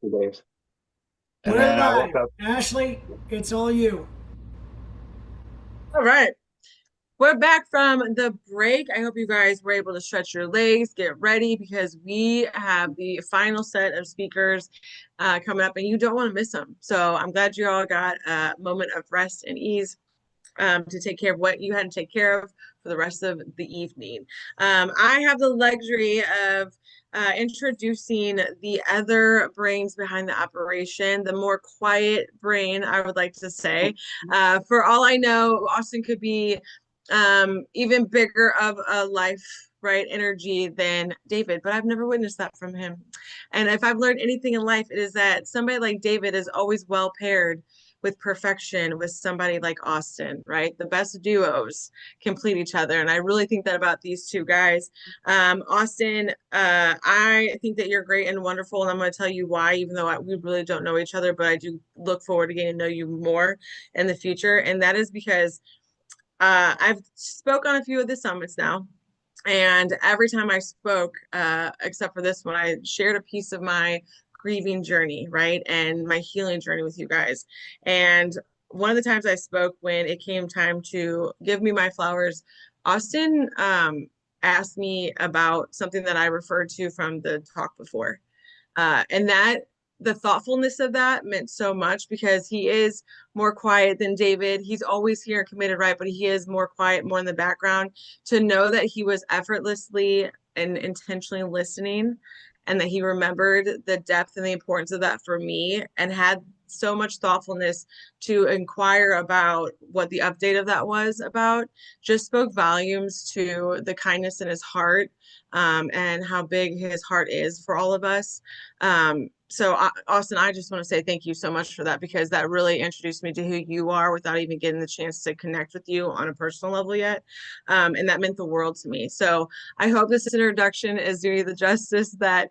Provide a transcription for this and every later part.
2 days. And We're then I woke live. up. Ashley, it's all you. All right. We're back from the break. I hope you guys were able to stretch your legs, get ready, because we have the final set of speakers coming up, and you don't want to miss them. So I'm glad you all got a moment of rest and ease to take care of what you had to take care of for the rest of the evening. I have the luxury of introducing the other brains behind the operation, the more quiet brain, I would like to say. For all I know, Austin could be even bigger of a life, right, energy than David, but I've never witnessed that from him. And if I've learned anything in life, it is that somebody like David is always well paired with perfection with somebody like Austin, right? The best duos complete each other. And I really think that about these two guys. Austin, I think that you're great and wonderful. And I'm going to tell you why, even though we really don't know each other, but I do look forward to getting to know you more in the future. And that is because I've spoke on a few of the summits now. And every time I spoke, except for this one, I shared a piece of my grieving journey, right? And my healing journey with you guys. And one of the times I spoke when it came time to give me my flowers, Austin asked me about something that I referred to from the talk before. And that the thoughtfulness of that meant so much because he is more quiet than David. He's always here and committed, right? But he is more quiet, more in the background. To know that he was effortlessly and intentionally listening and that he remembered the depth and the importance of that for me and had so much thoughtfulness to inquire about what the update of that was about just spoke volumes to the kindness in his heart and how big his heart is for all of us. Austin, I just want to say thank you so much for that because that really introduced me to who you are without even getting the chance to connect with you on a personal level yet. And that meant the world to me. So I hope this introduction is doing you the justice that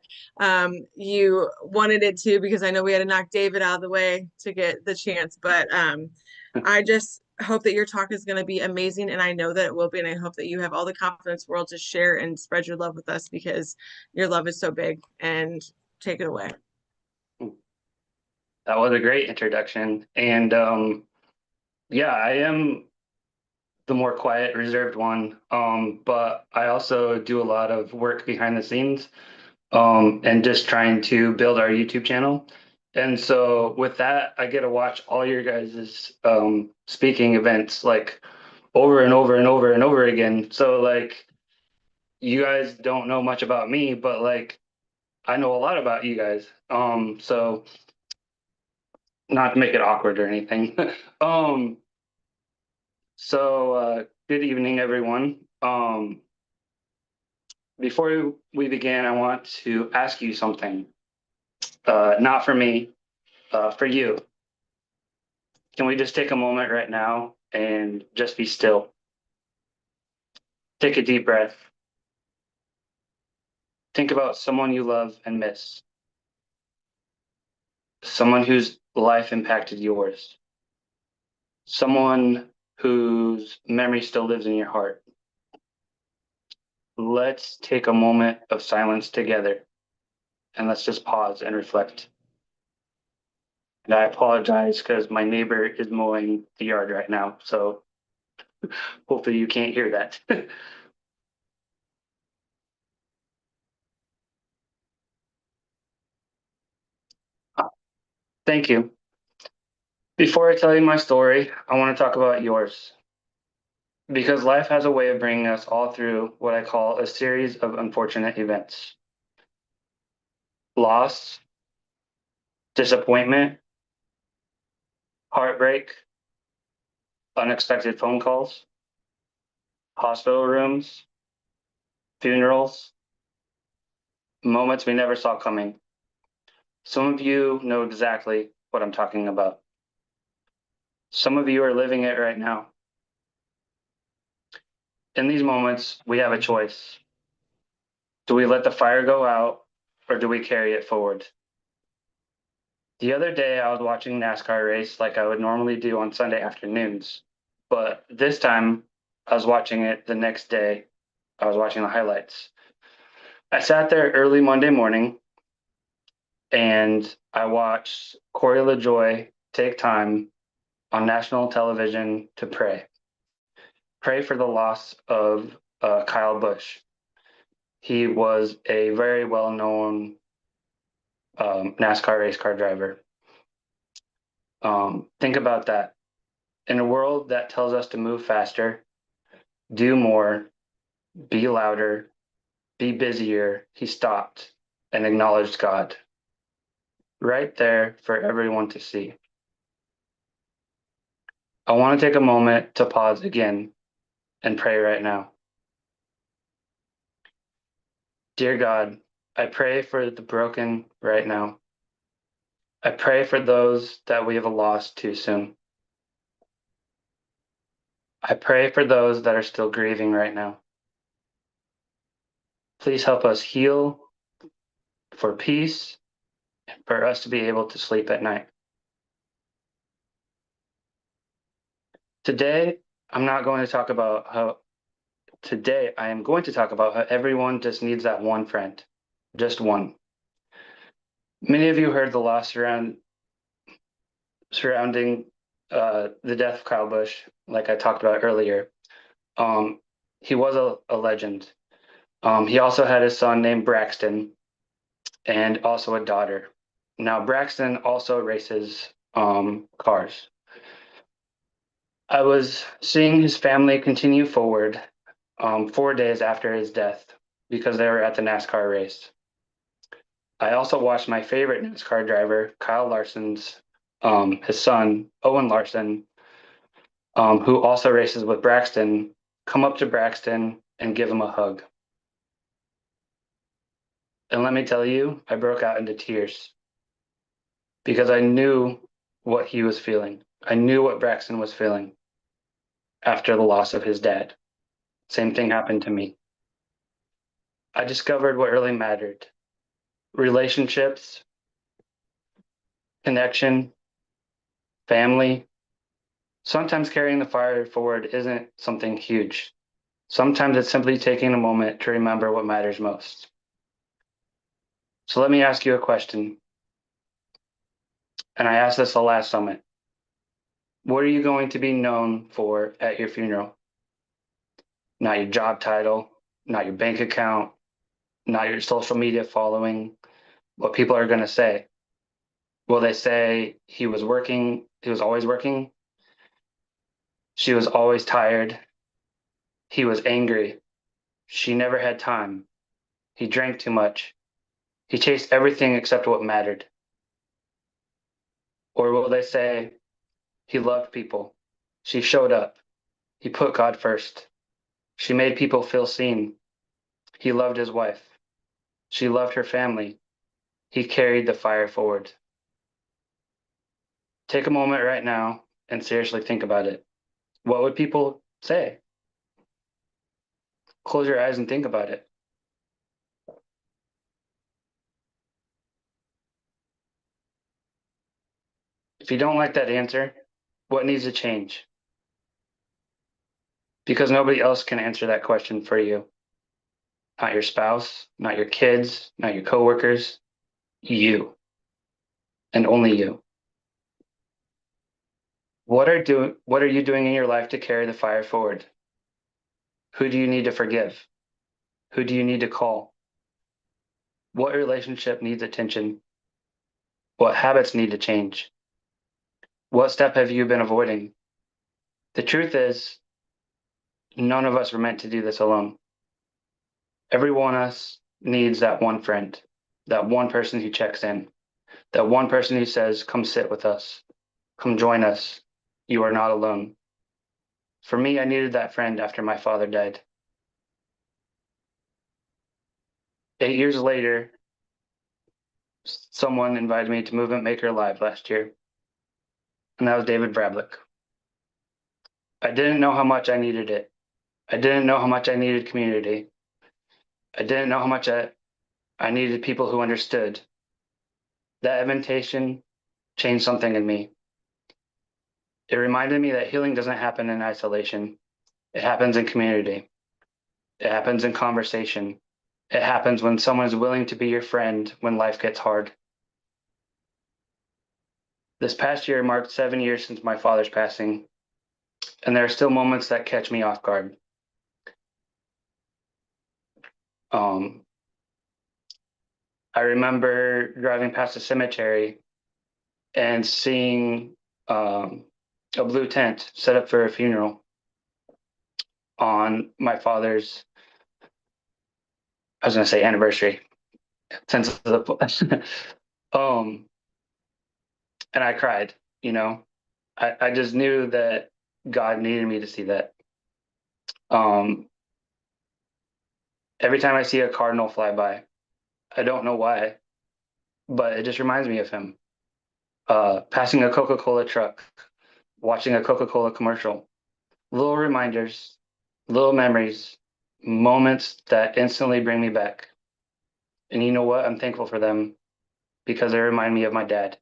you wanted it to, because I know we had to knock David out of the way to get the chance. But I just hope that your talk is going to be amazing. And I know that it will be. And I hope that you have all the confidence in the world to share and spread your love with us because your love is so big. And take it away. That was a great introduction. And yeah, I am the more quiet, reserved one. But I also do a lot of work behind the scenes and just trying to build our YouTube channel. And so with that, I get to watch all your guys' speaking events like over and over and over and over again. So like you guys don't know much about me, but like I know a lot about you guys. So not to make it awkward or anything. um, Good evening, everyone. Before we begin, I want to ask you something. Not for me, for you. Can we just take a moment right now and just be still? Take a deep breath. Think about someone you love and miss. Someone whose life impacted yours. Someone whose memory still lives in your heart. Let's take a moment of silence together and let's just pause and reflect. And I apologize because my neighbor is mowing the yard right now. So hopefully you can't hear that. Thank you. Before I tell you my story, I want to talk about yours. Because life has a way of bringing us all through what I call a series of unfortunate events: loss, disappointment, heartbreak, unexpected phone calls, hospital rooms, funerals, moments we never saw coming. Some of you know exactly what I'm talking about. Some of you are living it right now. In these moments, we have a choice. Do we let the fire go out or do we carry it forward? The other day, I was watching NASCAR race like I would normally do on Sunday afternoons, but this time I was watching it the next day. I was watching the highlights. I sat there early Monday morning and I watched Corey LaJoy take time on national television to pray. Pray for the loss of Kyle Busch. He was a very well known NASCAR race car driver. Think about that. In a world that tells us to move faster, do more, be louder, be busier, he stopped and acknowledged God right there for everyone to see. I want to take a moment to pause again and pray right now. Dear God, I pray for the broken right now. I pray for those that we have lost too soon. I pray for those that are still grieving right now. Please help us heal for peace, for us to be able to sleep at night. Today, I am going to talk about how everyone just needs that one friend, just one. Many of you heard the loss surrounding the death of Kyle Busch, like I talked about earlier. He was a legend. He also had a son named Braxton and also a daughter. Now, Braxton also races cars. I was seeing his family continue forward 4 days after his death because they were at the NASCAR race. I also watched my favorite NASCAR driver, Kyle Larson's, his son, Owen Larson, who also races with Braxton, come up to Braxton and give him a hug. And let me tell you, I broke out into tears because I knew what he was feeling. I knew what Braxton was feeling after the loss of his dad. Same thing happened to me. I discovered what really mattered: relationships, connection, family. Sometimes carrying the fire forward isn't something huge. Sometimes it's simply taking a moment to remember what matters most. So let me ask you a question. And I asked this the last summit. What are you going to be known for at your funeral? Not your job title, not your bank account, not your social media following, what people are going to say. Will they say he was always working? She was always tired. He was angry. She never had time. He drank too much. He chased everything except what mattered. Or will they say he loved people? She showed up. He put God first. She made people feel seen. He loved his wife. She loved her family. He carried the fire forward. Take a moment right now and seriously think about it. What would people say? Close your eyes and think about it. If you don't like that answer, what needs to change? Because nobody else can answer that question for you. Not your spouse, not your kids, not your coworkers, you, and only you. What are you doing in your life to carry the fire forward? Who do you need to forgive? Who do you need to call? What relationship needs attention? What habits need to change? What step have you been avoiding? The truth is, none of us were meant to do this alone. Every one of us needs that one friend, that one person who checks in, that one person who says, come sit with us, come join us. You are not alone. For me, I needed that friend after my father died. 8 years later, someone invited me to Movement Maker Live last year, and that was David Vrablick. I didn't know how much I needed it. I didn't know how much I needed community. I didn't know how much I needed people who understood. That invitation changed something in me. It reminded me that healing doesn't happen in isolation. It happens in community. It happens in conversation. It happens when someone is willing to be your friend when life gets hard. This past year marked 7 years since my father's passing, and there are still moments that catch me off guard. Um, I remember driving past a cemetery and seeing a blue tent set up for a funeral on my father's, I was going to say anniversary, since the, and I cried, you know, I just knew that God needed me to see that. Um, every time I see a cardinal fly by, I don't know why, but it just reminds me of him. Passing a Coca-Cola truck, watching a Coca-Cola commercial, little reminders, little memories, moments that instantly bring me back. And you know what? I'm thankful for them because they remind me of my dad.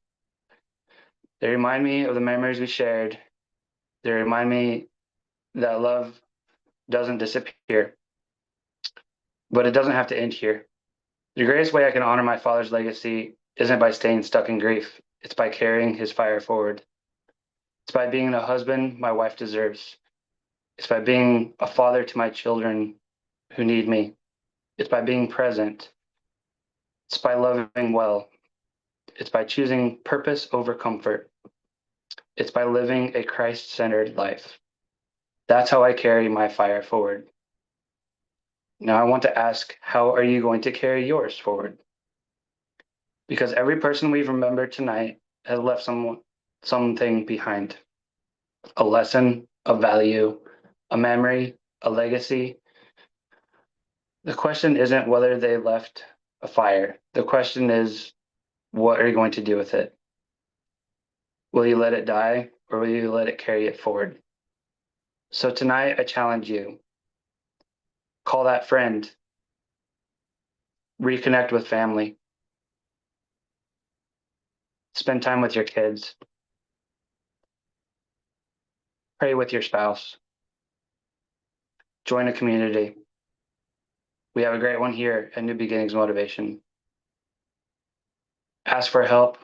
They remind me of the memories we shared. They remind me that love doesn't disappear, but it doesn't have to end here. The greatest way I can honor my father's legacy isn't by staying stuck in grief. It's by carrying his fire forward. It's by being a husband my wife deserves. It's by being a father to my children who need me. It's by being present. It's by loving well. It's by choosing purpose over comfort. It's by living a Christ-centered life. That's how I carry my fire forward. Now I want to ask, how are you going to carry yours forward? Because every person we've remembered tonight has left something behind. A lesson, a value, a memory, a legacy. The question isn't whether they left a fire. The question is, what are you going to do with it? Will you let it die or will you let it carry it forward? So tonight, I challenge you. Call that friend. Reconnect with family. Spend time with your kids. Pray with your spouse. Join a community. We have a great one here at New Beginnings Motivation. Ask for help,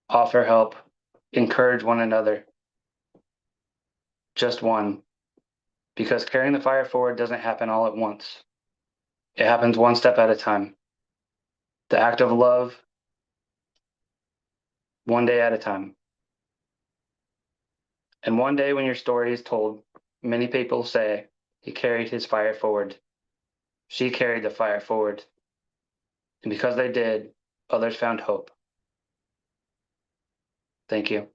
offer help, encourage one another. Just one. Because carrying the fire forward doesn't happen all at once. It happens one step at a time. The act of love, one day at a time. And one day when your story is told, many people say he carried his fire forward. She carried the fire forward. And because they did, others found hope. Thank you.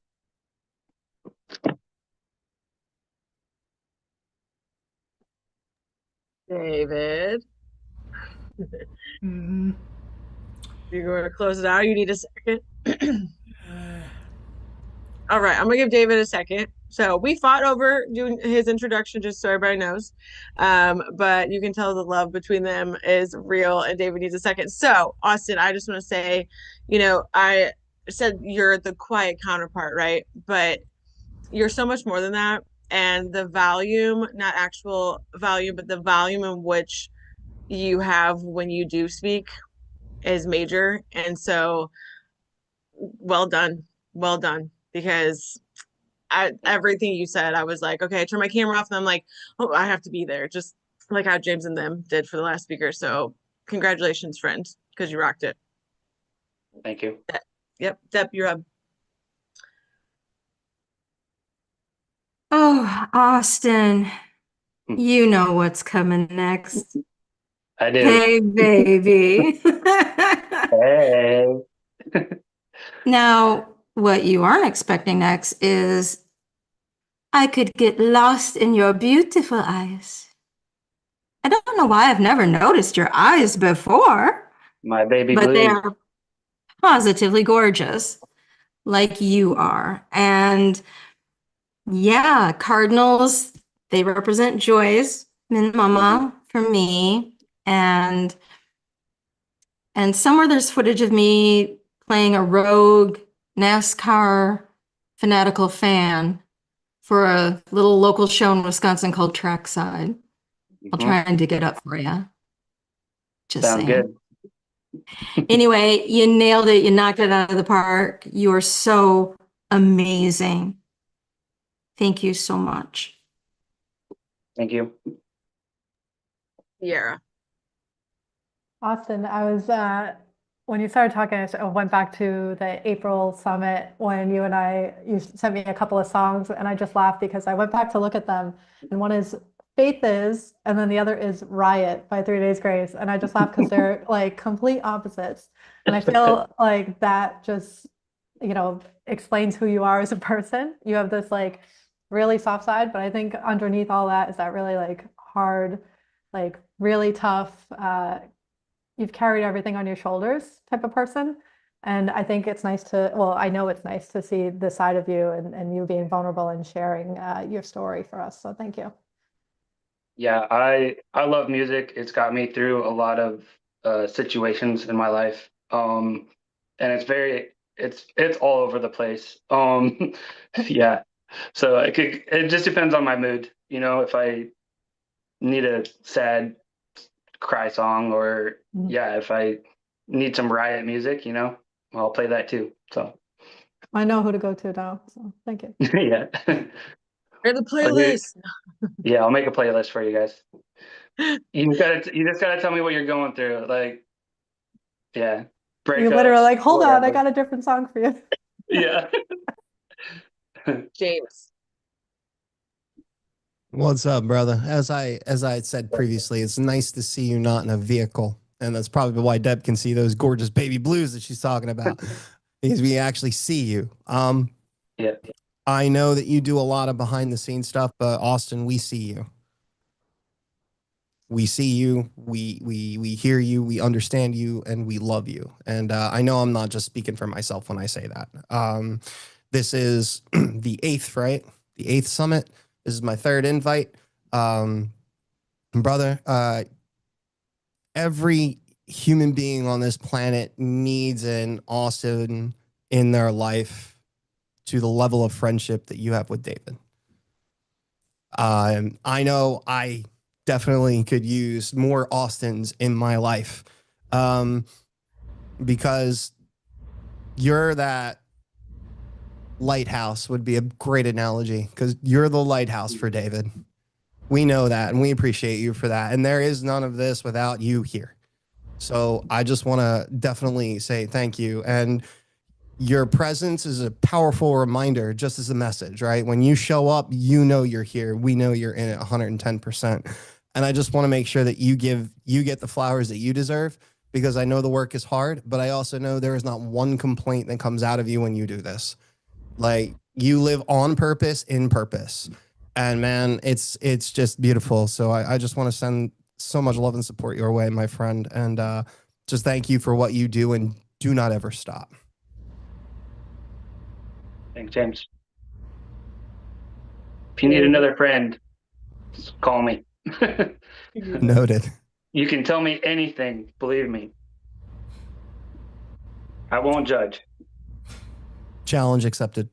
David, Mhm. you're going to close it out. You need a second. Uh, All right, I'm gonna give David a second. So we fought over doing his introduction, just so everybody knows. But you can tell the love between them is real, and David needs a second. So, Austin, I just want to say, I said you're the quiet counterpart, right? But you're so much more than that. And the volume, not actual volume, but the volume in which you have when you do speak is major. And so, well done. Well done. Because everything you said, I was like, okay, I turn my camera off and I'm like, oh, I have to be there, just like how James and them did for the last speaker. So congratulations, friend, because you rocked it. Thank you. Yep, Deb, you're up. Oh, Austin, Hmm. you know what's coming next. I do. Hey, baby. Hey. Now, what you aren't expecting next is I could get lost in your beautiful eyes. I don't know why I've never noticed your eyes before, My baby but they blue. are positively gorgeous, like you are. And yeah, cardinals, they represent joys, min mama for me. And somewhere there's footage of me playing a rogue NASCAR fanatical fan for a little local show in Wisconsin called Trackside. I'll try and dig it up for you. Just Sounds saying. good. Anyway, you nailed it. You knocked it out of the park. You are so amazing. Thank you so much. Thank you. Sierra. Austin, I was when you started talking, I went back to the April summit when you sent me a couple of songs, and I just laughed because I went back to look at them, and one is Faith Is, and then the other is Riot by 3 Days Grace, and I just laughed because they're like complete opposites, and I feel like that just explains who you are as a person. You have this like really soft side, but I think underneath all that is that really like hard, like really tough. You've carried everything on your shoulders type of person. And I think it's nice I know it's nice to see the side of you and you being vulnerable and sharing your story for us. So thank you. Yeah, I love music. It's got me through a lot of situations in my life. And it's all over the place. Yeah. So it just depends on my mood. If I need a sad cry song or if I need some riot music, I'll play that too. So I know who to go to now. So thank you. yeah. Or the playlist. Yeah, I'll make a playlist for you guys. You just gotta tell me what you're going through. Like, yeah. You literally like, hold on, I whatever. got a different song for you. Yeah. James. What's up, brother? As I had said previously, it's nice to see you not in a vehicle. And that's probably why Deb can see those gorgeous baby blues that she's talking about. Because we actually see you. Yeah. I know that you do a lot of behind the scenes stuff, but Austin, we see you. We see you, we hear you, we understand you, and we love you. And I know I'm not just speaking for myself when I say that. This is the 8th, right? The 8th summit. This is my 3rd invite. Brother, every human being on this planet needs an Austin in their life to the level of friendship that you have with David. I know I definitely could use more Austins in my life because you're that lighthouse would be a great analogy because you're the lighthouse for David. We know that and we appreciate you for that. And there is none of this without you here. So I just want to definitely say thank you. And your presence is a powerful reminder, just as a message, right? When you show up, you know you're here. We know you're in it 110%. And I just want to make sure that you get the flowers that you deserve because I know the work is hard, but I also know there is not one complaint that comes out of you when you do this. Like you live on purpose, in purpose. And man, it's just beautiful. So I just want to send so much love and support your way, my friend. And just thank you for what you do and do not ever stop. Thanks, James. If you need another friend, just call me. Noted. You can tell me anything, believe me. I won't judge. Challenge accepted.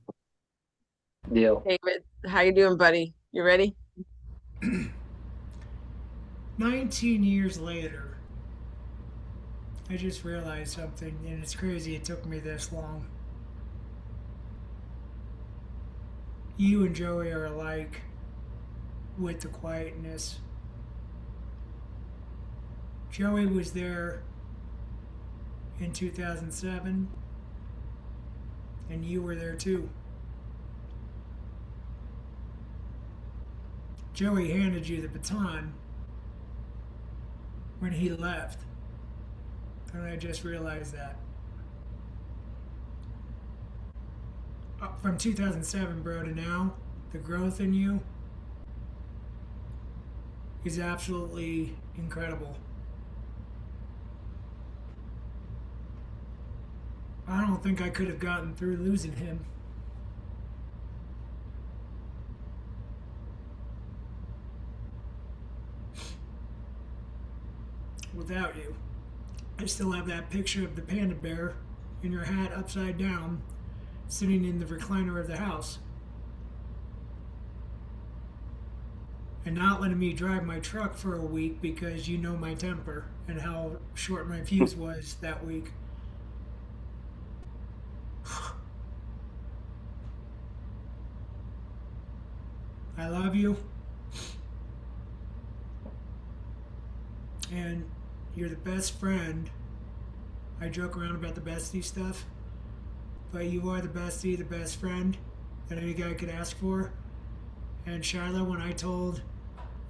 Deal. David, how you doing, buddy? You ready? 19 years later, I just realized something, and it's crazy it took me this long. You and Joey are alike with the quietness. Joey was there in 2007, and you were there too. Joey handed you the baton when he left, and I just realized that. From 2007, bro, to now, the growth in you is absolutely incredible. I don't think I could have gotten through losing him. Without you. I still have that picture of the panda bear in your hat upside down, sitting in the recliner of the house. And not letting me drive my truck for a week because you know my temper and how short my fuse was that week. I love you. And you're the best friend. I joke around about the bestie stuff, but you are the bestie, the best friend that any guy could ask for. And Shiloh, when I told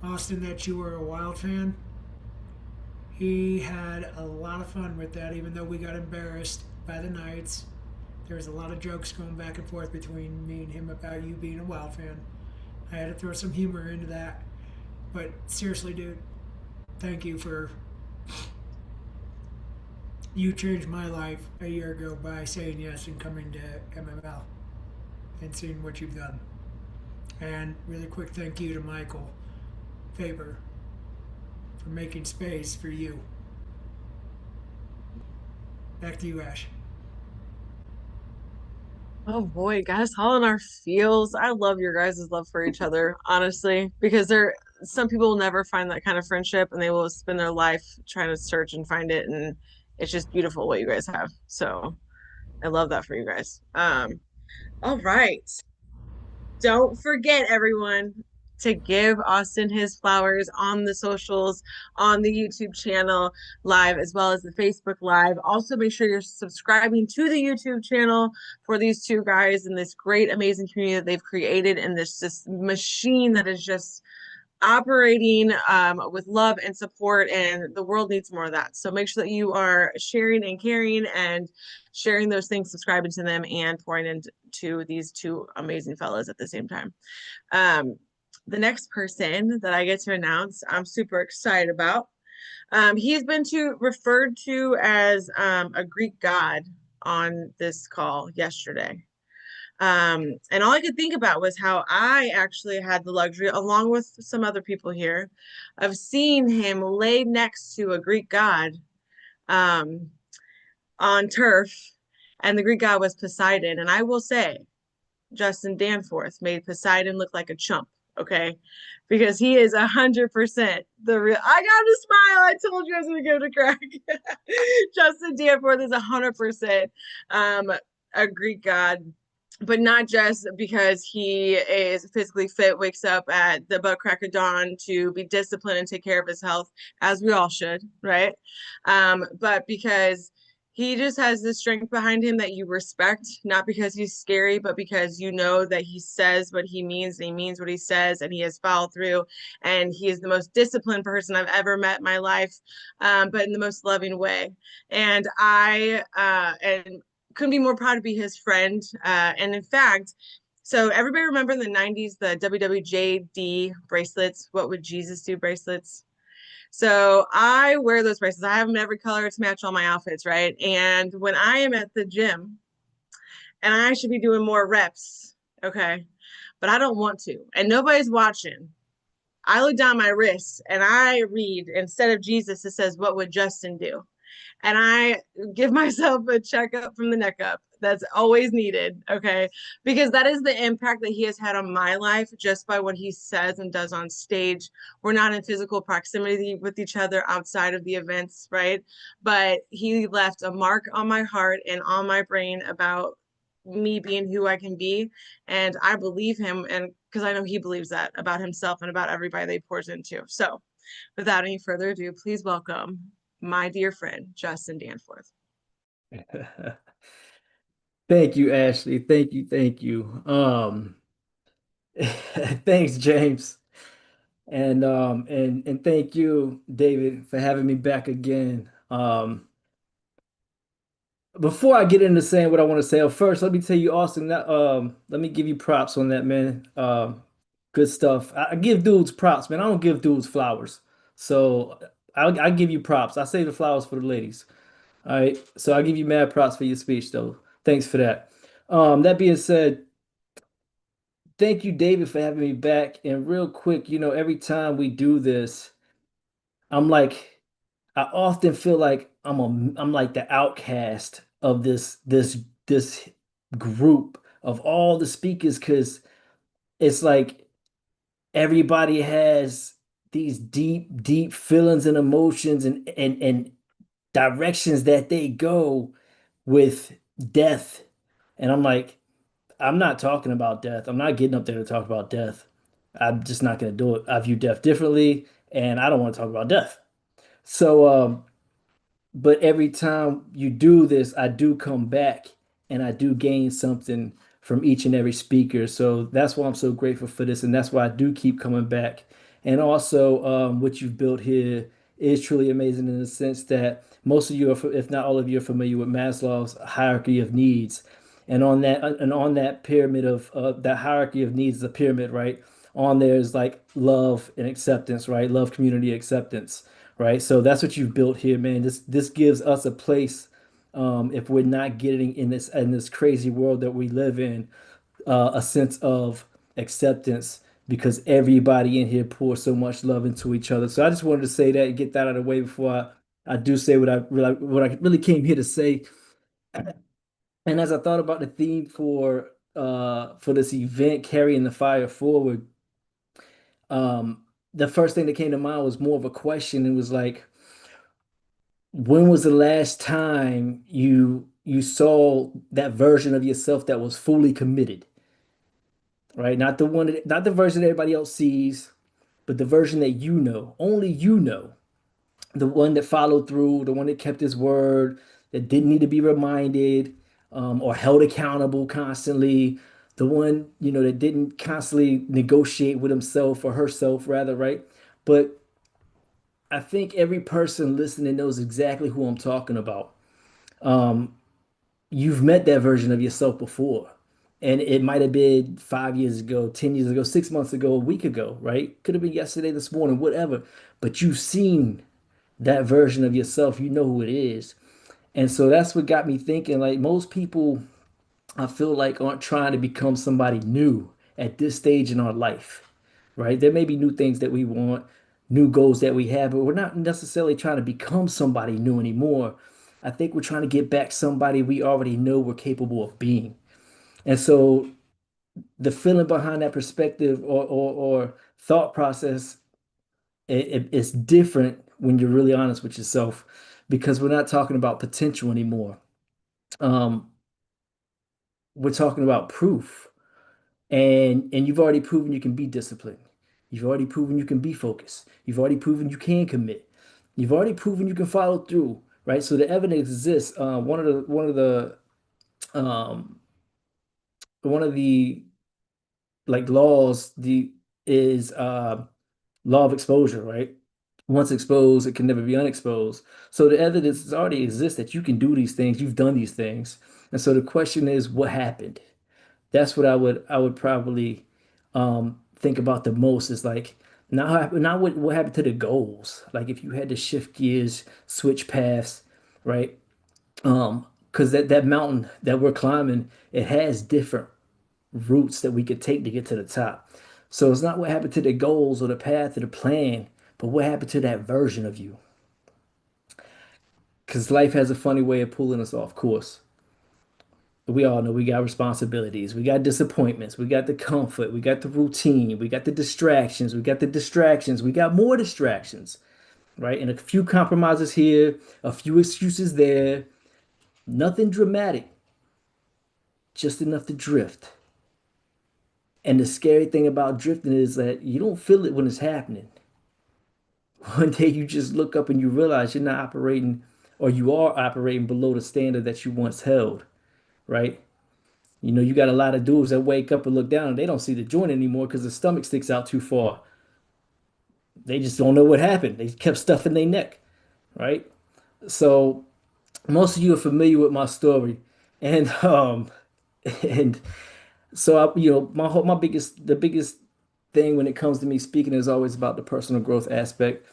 Austin that you were a Wild fan, he had a lot of fun with that, even though we got embarrassed by the Knights. There was a lot of jokes going back and forth between me and him about you being a Wild fan. I had to throw some humor into that. But seriously, dude, thank you for. You changed my life a year ago by saying yes and coming to MML and seeing what you've done. And really quick thank you to Michael Faber for making space for you. Back to you, Ash. Oh boy, got us all in our feels. I love your guys' love for each other, honestly, because some people will never find that kind of friendship and they will spend their life trying to search and find it. And it's just beautiful what you guys have. So I love that for you guys. All right. Don't forget, everyone, to give Austin his flowers on the socials, on the YouTube channel live, as well as the Facebook live. Also, make sure you're subscribing to the YouTube channel for these two guys and this great, amazing community that they've created, and this machine that is just operating with love and support, and the world needs more of that. So make sure that you are sharing and caring and sharing those things, subscribing to them, and pouring into these two amazing fellas at the same time. The next person that I get to announce, I'm super excited about. He's been referred to as a Greek god on this call yesterday. And all I could think about was how I actually had the luxury, along with some other people here, of seeing him laid next to a Greek god on turf, and the Greek god was Poseidon. And I will say, Justin Danforth made Poseidon look like a chump, okay? Because he is 100% the real. I got to smile. I told you I was going to give it a crack. Justin Danforth is 100% a Greek god, but not just because he is physically fit, wakes up at the butt crack of dawn to be disciplined and take care of his health, as we all should, right? But because he just has this strength behind him that you respect, not because he's scary, but because you know that he says what he means, and he means what he says, and he has followed through, and he is the most disciplined person I've ever met in my life, but in the most loving way. And I couldn't be more proud to be his friend. And in fact, so everybody remember in the 90s, the WWJD bracelets, What Would Jesus Do bracelets? So I wear those bracelets. I have them in every color to match all my outfits, right? And when I am at the gym, and I should be doing more reps, okay, but I don't want to, and nobody's watching, I look down my wrist and I read, instead of Jesus, it says, what would Justin do? And I give myself a checkup from the neck up. That's always needed, okay? Because that is the impact that he has had on my life just by what he says and does on stage. We're not in physical proximity with each other outside of the events, right? But he left a mark on my heart and on my brain about me being who I can be. And I believe him, and because I know he believes that about himself and about everybody that he pours into. So without any further ado, please welcome my dear friend, Justin Danforth. Thank you, Ashley. Thank you. Thank you. Thanks, James. And thank you, David, for having me back again. Before I get into saying what I want to say, first, let me tell you, Austin, that let me give you props on that, man. Good stuff. I give dudes props, man. I don't give dudes flowers. So I give you props. I save the flowers for the ladies. All right. So I give you mad props for your speech, though. Thanks for that. That being said, thank you, David, for having me back. And real quick, every time we do this, I'm like, I often feel like I'm like the outcast of this group of all the speakers, because it's like everybody has these deep, deep feelings and emotions and directions that they go with death. And I'm like, I'm not talking about death. I'm not getting up there to talk about death. I'm just not going to do it. I view death differently, and I don't want to talk about death. So, but every time you do this, I do come back and I do gain something from each and every speaker. So that's why I'm so grateful for this, and that's why I do keep coming back. And also, what you've built here is truly amazing in the sense that most of you, are, if not all of you, are familiar with Maslow's hierarchy of needs. And on that pyramid of that hierarchy of needs, the pyramid, right? On there is like love and acceptance, right? Love, community, acceptance, right? So that's what you've built here, man. This gives us a place, if we're not getting in this crazy world that we live in, a sense of acceptance because everybody in here pours so much love into each other. So I just wanted to say that and get that out of the way before I do say what I really came here to say. And as I thought about the theme for this event, carrying the fire forward, the first thing that came to mind was more of a question. It was like, when was the last time you saw that version of yourself that was fully committed, right? Not the version that everybody else sees, but the version that you know, only you know, the one that followed through, the one that kept his word, that didn't need to be reminded, or held accountable constantly, the one, that didn't constantly negotiate with himself or herself, rather, right? But I think every person listening knows exactly who I'm talking about. Um, you've met that version of yourself before. And it might have been 5 years ago, 10 years ago, 6 months ago, a week ago, right? Could have been yesterday, this morning, whatever. But you've seen that version of yourself. You know who it is. And so that's what got me thinking, like most people, I feel like aren't trying to become somebody new at this stage in our life, right? There may be new things that we want, new goals that we have, but we're not necessarily trying to become somebody new anymore. I think we're trying to get back somebody we already know we're capable of being. And so the feeling behind that perspective or thought process, it's different when you're really honest with yourself because we're not talking about potential anymore. Um, we're talking about proof. And you've already proven you can be disciplined. You've already proven you can be focused. You've already proven you can commit. You've already proven you can follow through, right? So the evidence exists. Um, one of the like laws the is law of exposure, right? Once exposed, it can never be unexposed. So the evidence already exists that you can do these things. You've done these things, and so the question is, what happened? That's what I would probably think about the most is like not what happened to the goals. Like if you had to shift gears, switch paths, right? Because that mountain that we're climbing, it has different routes that we could take to get to the top. So it's not what happened to the goals or the path or the plan, but what happened to that version of you. Because life has a funny way of pulling us off course. We all know we got responsibilities, we got disappointments, we got the comfort, we got the routine, we got the distractions, we got the distractions, we got more distractions, right? And a few compromises here, a few excuses there, nothing dramatic, just enough to drift. And the scary thing about drifting is that you don't feel it when it's happening. One day you just look up and you realize you're not operating or you are operating below the standard that you once held, right? You got a lot of dudes that wake up and look down and they don't see the joint anymore because the stomach sticks out too far. They just don't know what happened. They kept stuffing their neck, right? So most of you are familiar with my story, and and so my biggest thing when it comes to me speaking is always about the personal growth aspect,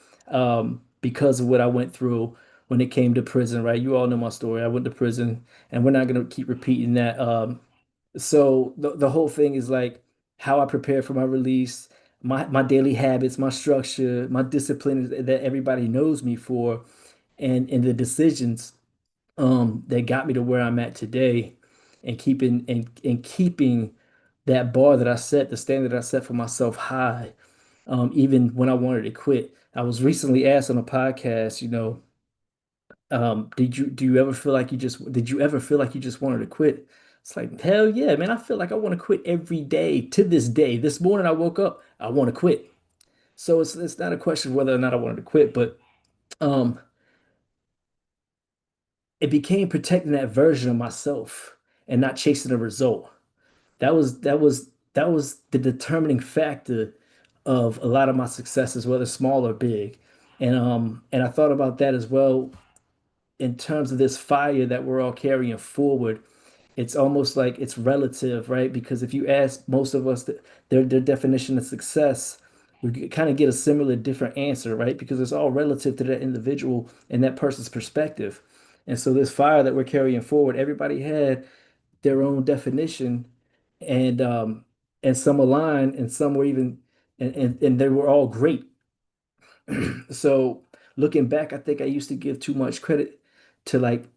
because of what I went through when it came to prison, right? You all know my story. I went to prison, and we're not gonna keep repeating that. So the whole thing is like how I prepare for my release, my daily habits, my structure, my discipline that everybody knows me for, and the decisions that got me to where I'm at today, and keeping that bar that I set, the standard I set for myself high, even when I wanted to quit. I was recently asked on a podcast, did you ever feel like you just wanted to quit? It's like, hell yeah, man. I feel like I want to quit every day to this day. This morning I woke up, I want to quit. So it's not a question of whether or not I wanted to quit, but um it became protecting that version of myself and not chasing the result. That was the determining factor of a lot of my successes, whether small or big. And I thought about that as well in terms of this fire that we're all carrying forward. It's almost like it's relative, right? Because if you ask most of us their definition of success, we kind of get a similar different answer, right? Because it's all relative to that individual and that person's perspective. And so this fire that we're carrying forward, everybody had their own definition, and some aligned and some were even and they were all great. So looking back, I think I used to give too much credit to like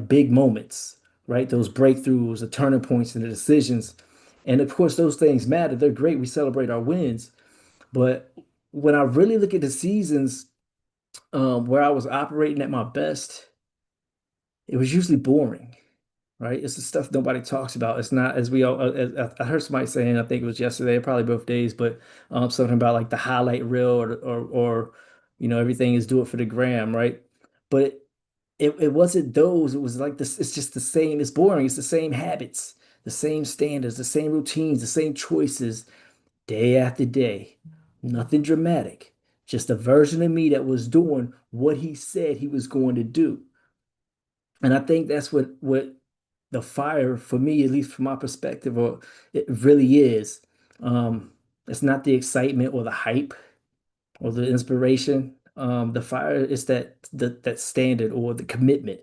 big moments, right? Those breakthroughs, the turning points, and the decisions. And of course, those things matter. They're great. We celebrate our wins. But when I really look at the seasons where I was operating at my best, it was usually boring, right? It's the stuff nobody talks about. It's not as we all. I heard somebody saying, I think it was yesterday, probably both days, but something about like the highlight reel or everything is do it for the gram, right? But it wasn't those. It was like this. It's just the same. It's boring. It's the same habits, the same standards, the same routines, the same choices, day after day. Nothing dramatic. Just a version of me that was doing what he said he was going to do. And I think that's what the fire for me, at least from my perspective, or it really is. It's not the excitement or the hype or the inspiration. The fire is that standard or the commitment.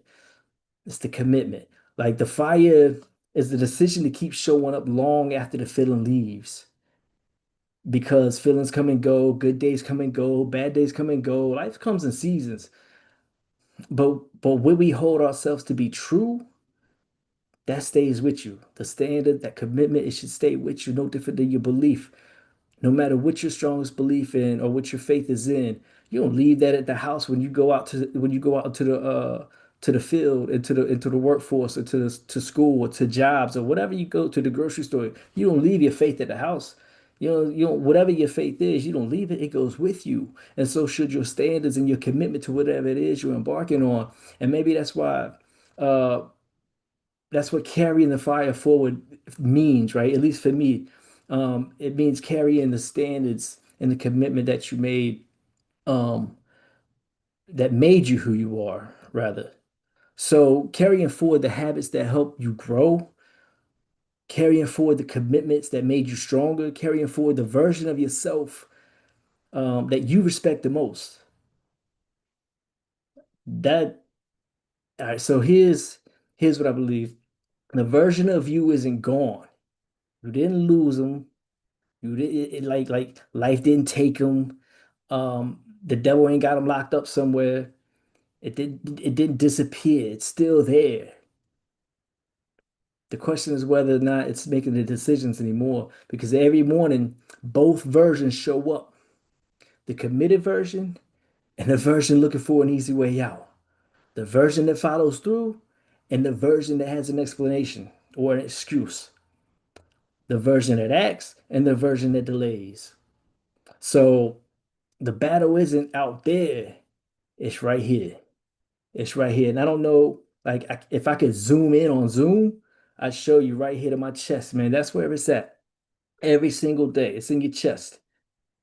It's the commitment. Like the fire is the decision to keep showing up long after the feeling leaves. Because feelings come and go, good days come and go, bad days come and go. Life comes in seasons. But when we hold ourselves to be true, that stays with you. The standard, that commitment, it should stay with you, no different than your belief. No matter what your strongest belief in or what your faith is in, you don't leave that at the house when you go out to the field, into the workforce, or to school or to jobs or whatever. You go to the grocery store, you don't leave your faith at the house. You don't, whatever your faith is, you don't leave it, it goes with you. And so should your standards and your commitment to whatever it is you're embarking on. And maybe uh that's what carrying the fire forward means, right? At least for me, it means carrying the standards and the commitment that you made, um, that made you who you are, rather. So carrying forward the habits that help you grow, carrying forward the commitments that made you stronger, carrying forward the version of yourself that you respect the most. That All right. So here's what I believe: the version of you isn't gone. You didn't lose them. You did like life didn't take him. The devil ain't got him locked up somewhere. It didn't disappear. It's still there. The question is whether or not it's making the decisions anymore. Because every morning, both versions show up. The committed version and the version looking for an easy way out. The version that follows through and the version that has an explanation or an excuse. The version that acts and the version that delays. So the battle isn't out there. It's right here. It's right here. And I don't know, like, if I could zoom in on Zoom, I'd show you right here to my chest, man. That's where it's at. Every single day, it's in your chest.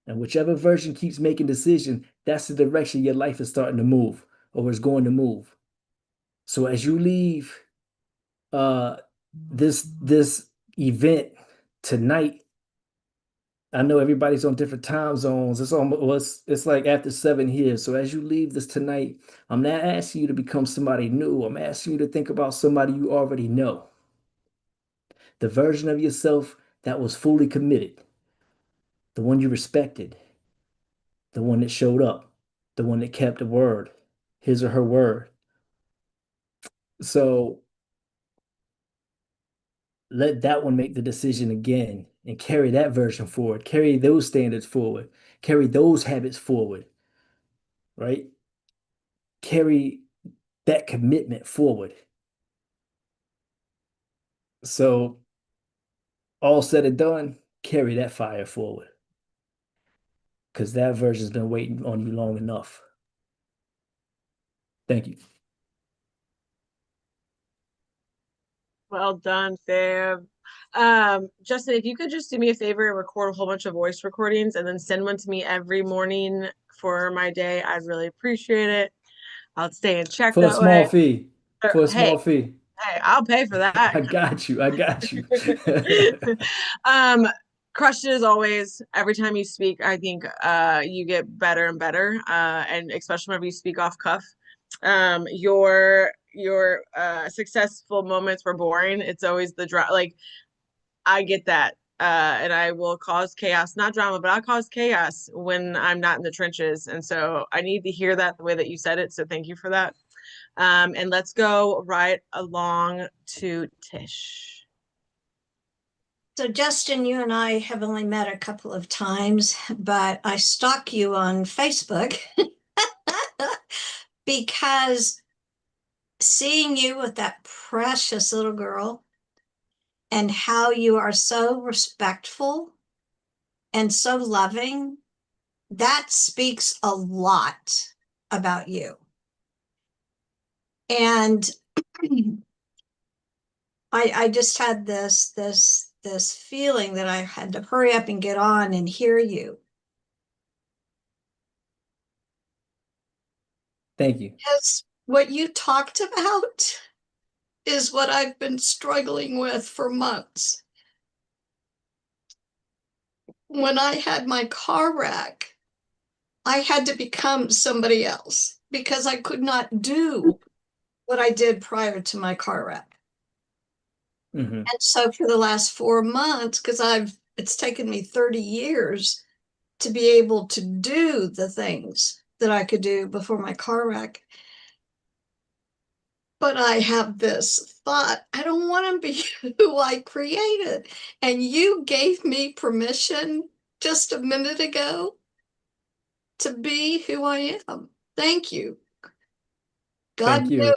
And whichever version keeps making decision, that's the direction your life is starting to move or is going to move. So as you leave uh this event tonight, I know everybody's on different time zones. It's almost well, it's like after 7 years. So as you leave this tonight, I'm not asking you to become somebody new. I'm asking you to think about somebody you already know. The version of yourself that was fully committed, the one you respected, the one that showed up, the one that kept a word, his or her word. So let that one make the decision again and carry that version forward, carry those standards forward, carry those habits forward, right? Carry that commitment forward. So all said and done, carry that fire forward. Because that version's been waiting on you long enough. Thank you. Well done, Fab. Justin, if you could just do me a favor and record a whole bunch of voice recordings and then send one to me every morning for my day, I'd really appreciate it. I'll stay in check For a that small way. fee. For a Hey, small fee. hey, I'll pay for that. I got you. I got you. um, crushed it as always. Every time you speak, I think you get better and better. And especially whenever you speak off cuff. Your successful moments were boring. It's always the like I get that. And I will cause chaos, not drama, but I'll cause chaos when I'm not in the trenches. And so I need to hear that the way that you said it. So thank you for that. And let's go right along to Tish. So Justin, you and I have only met a couple of times, but I stalk you on Facebook because seeing you with that precious little girl and how you are so respectful and so loving, that speaks a lot about you. And I just had this feeling that I had to hurry up and get on and hear you. Thank you. Because what you talked about is what I've been struggling with for months. When I had my car wreck, I had to become somebody else because I could not do what I did prior to my car wreck. Mm-hmm. And so for the last 4 months, because it's taken me 30 years to be able to do the things that I could do before my car wreck. But I have this thought, I don't want to be who I created. And you gave me permission just a minute ago to be who I am. Thank you. Thank you.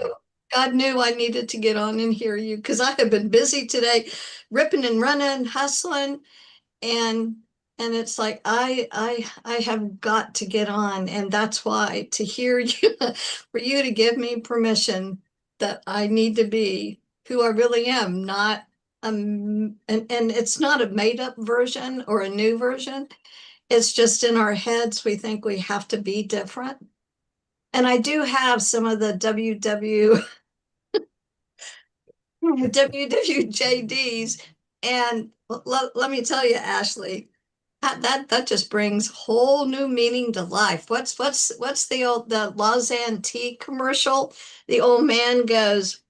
God knew I needed to get on and hear you because I have been busy today, ripping and running, hustling, and it's like I have got to get on, and that's why to hear you, for you to give me permission that I need to be who I really am, not and it's not a made up version or a new version. It's just in our heads we think we have to be different. And I do have some of the WWJDs, and let me tell you, Ashley, that just brings whole new meaning to life. What's the Lausanne tea commercial? The old man goes,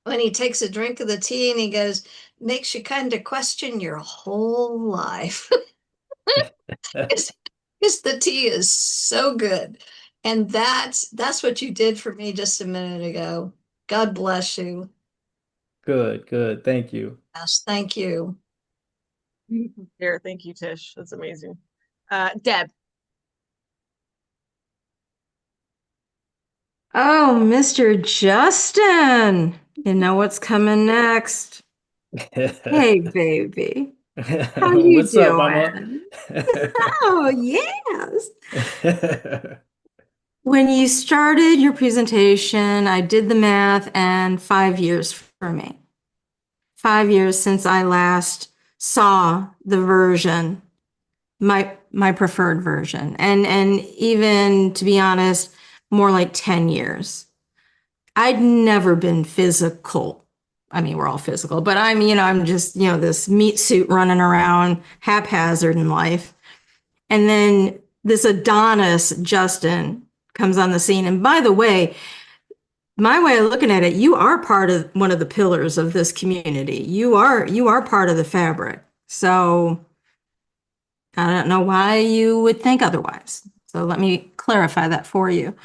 when he takes a drink of the tea, and he goes, makes you kind of question your whole life. Because the tea is so good. And that's what you did for me just a minute ago. God bless you. Good. Thank you. Yes, thank you. Here, thank you, Tish. That's amazing. Deb. Oh, Mr. Justin, you know what's coming next. Hey, baby. How you What's up, Mama? doing? Oh, yes. When you started your presentation, I did the math, and 5 years for me. 5 years since I last saw the version, my preferred version. And even, to be honest, more like 10 years. I'd never been physical. I mean, we're all physical, but I'm just, this meat suit running around haphazard in life. And then this Adonis Justin comes on the scene. And by the way, my way of looking at it, you are part of one of the pillars of this community. You are part of the fabric. So I don't know why you would think otherwise. So let me clarify that for you.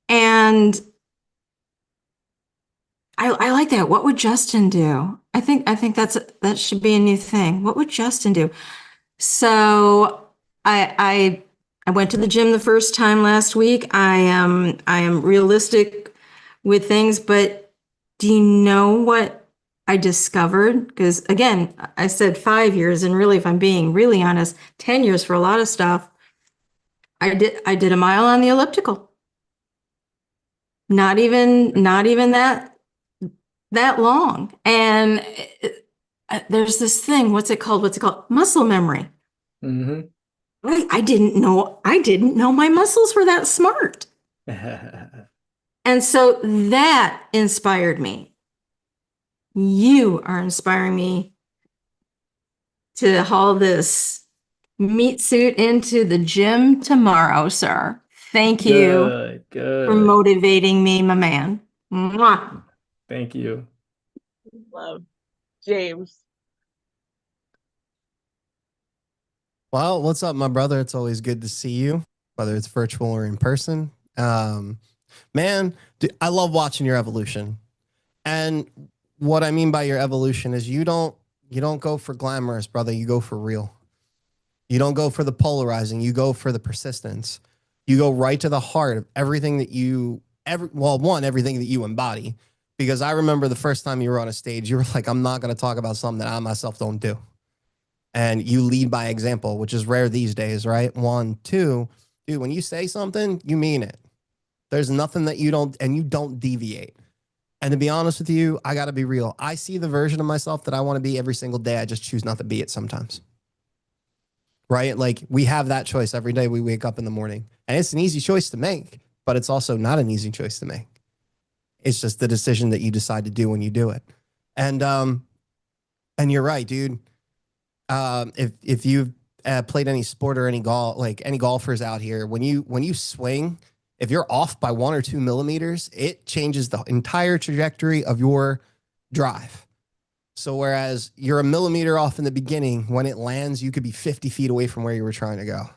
And I like that. What would Justin do? I think that should be a new thing. What would Justin do? So I went to the gym the first time last week. I am realistic with things, but do you know what I discovered, because again, I said 5 years, and really, if I'm being really honest, 10 years for a lot of stuff. I did a mile on the elliptical. Not even that long. And there's this thing, what's it called? Muscle memory. Mm-hmm. I didn't know my muscles were that smart. And so that inspired me. You are inspiring me to haul this meat suit into the gym tomorrow, sir. Thank you Good. for motivating me, my man. Mwah. Thank you. Love. James. Well, what's up, my brother? It's always good to see you, whether it's virtual or in person. Man, I love watching your evolution. And what I mean by your evolution is you don't go for glamorous, brother. You go for real. You don't go for the polarizing. You go for the persistence. You go right to the heart of everything that everything that you embody. Because I remember the first time you were on a stage, you were like, I'm not going to talk about something that I myself don't do. And you lead by example, which is rare these days, right? 1, 2, dude, when you say something, you mean it. There's nothing that you don't, and you don't deviate. And to be honest with you, I got to be real. I see the version of myself that I want to be every single day. I just choose not to be it sometimes. Right? Like we have that choice every day we wake up in the morning. And it's an easy choice to make, but it's also not an easy choice to make. It's just the decision that you decide to do when you do it. And you're right, dude. If you've played any sport or any golfers out here, when you swing, if you're off by 1 or 2 millimeters, it changes the entire trajectory of your drive. So whereas you're a millimeter off in the beginning, when it lands, you could be 50 feet away from where you were trying to go.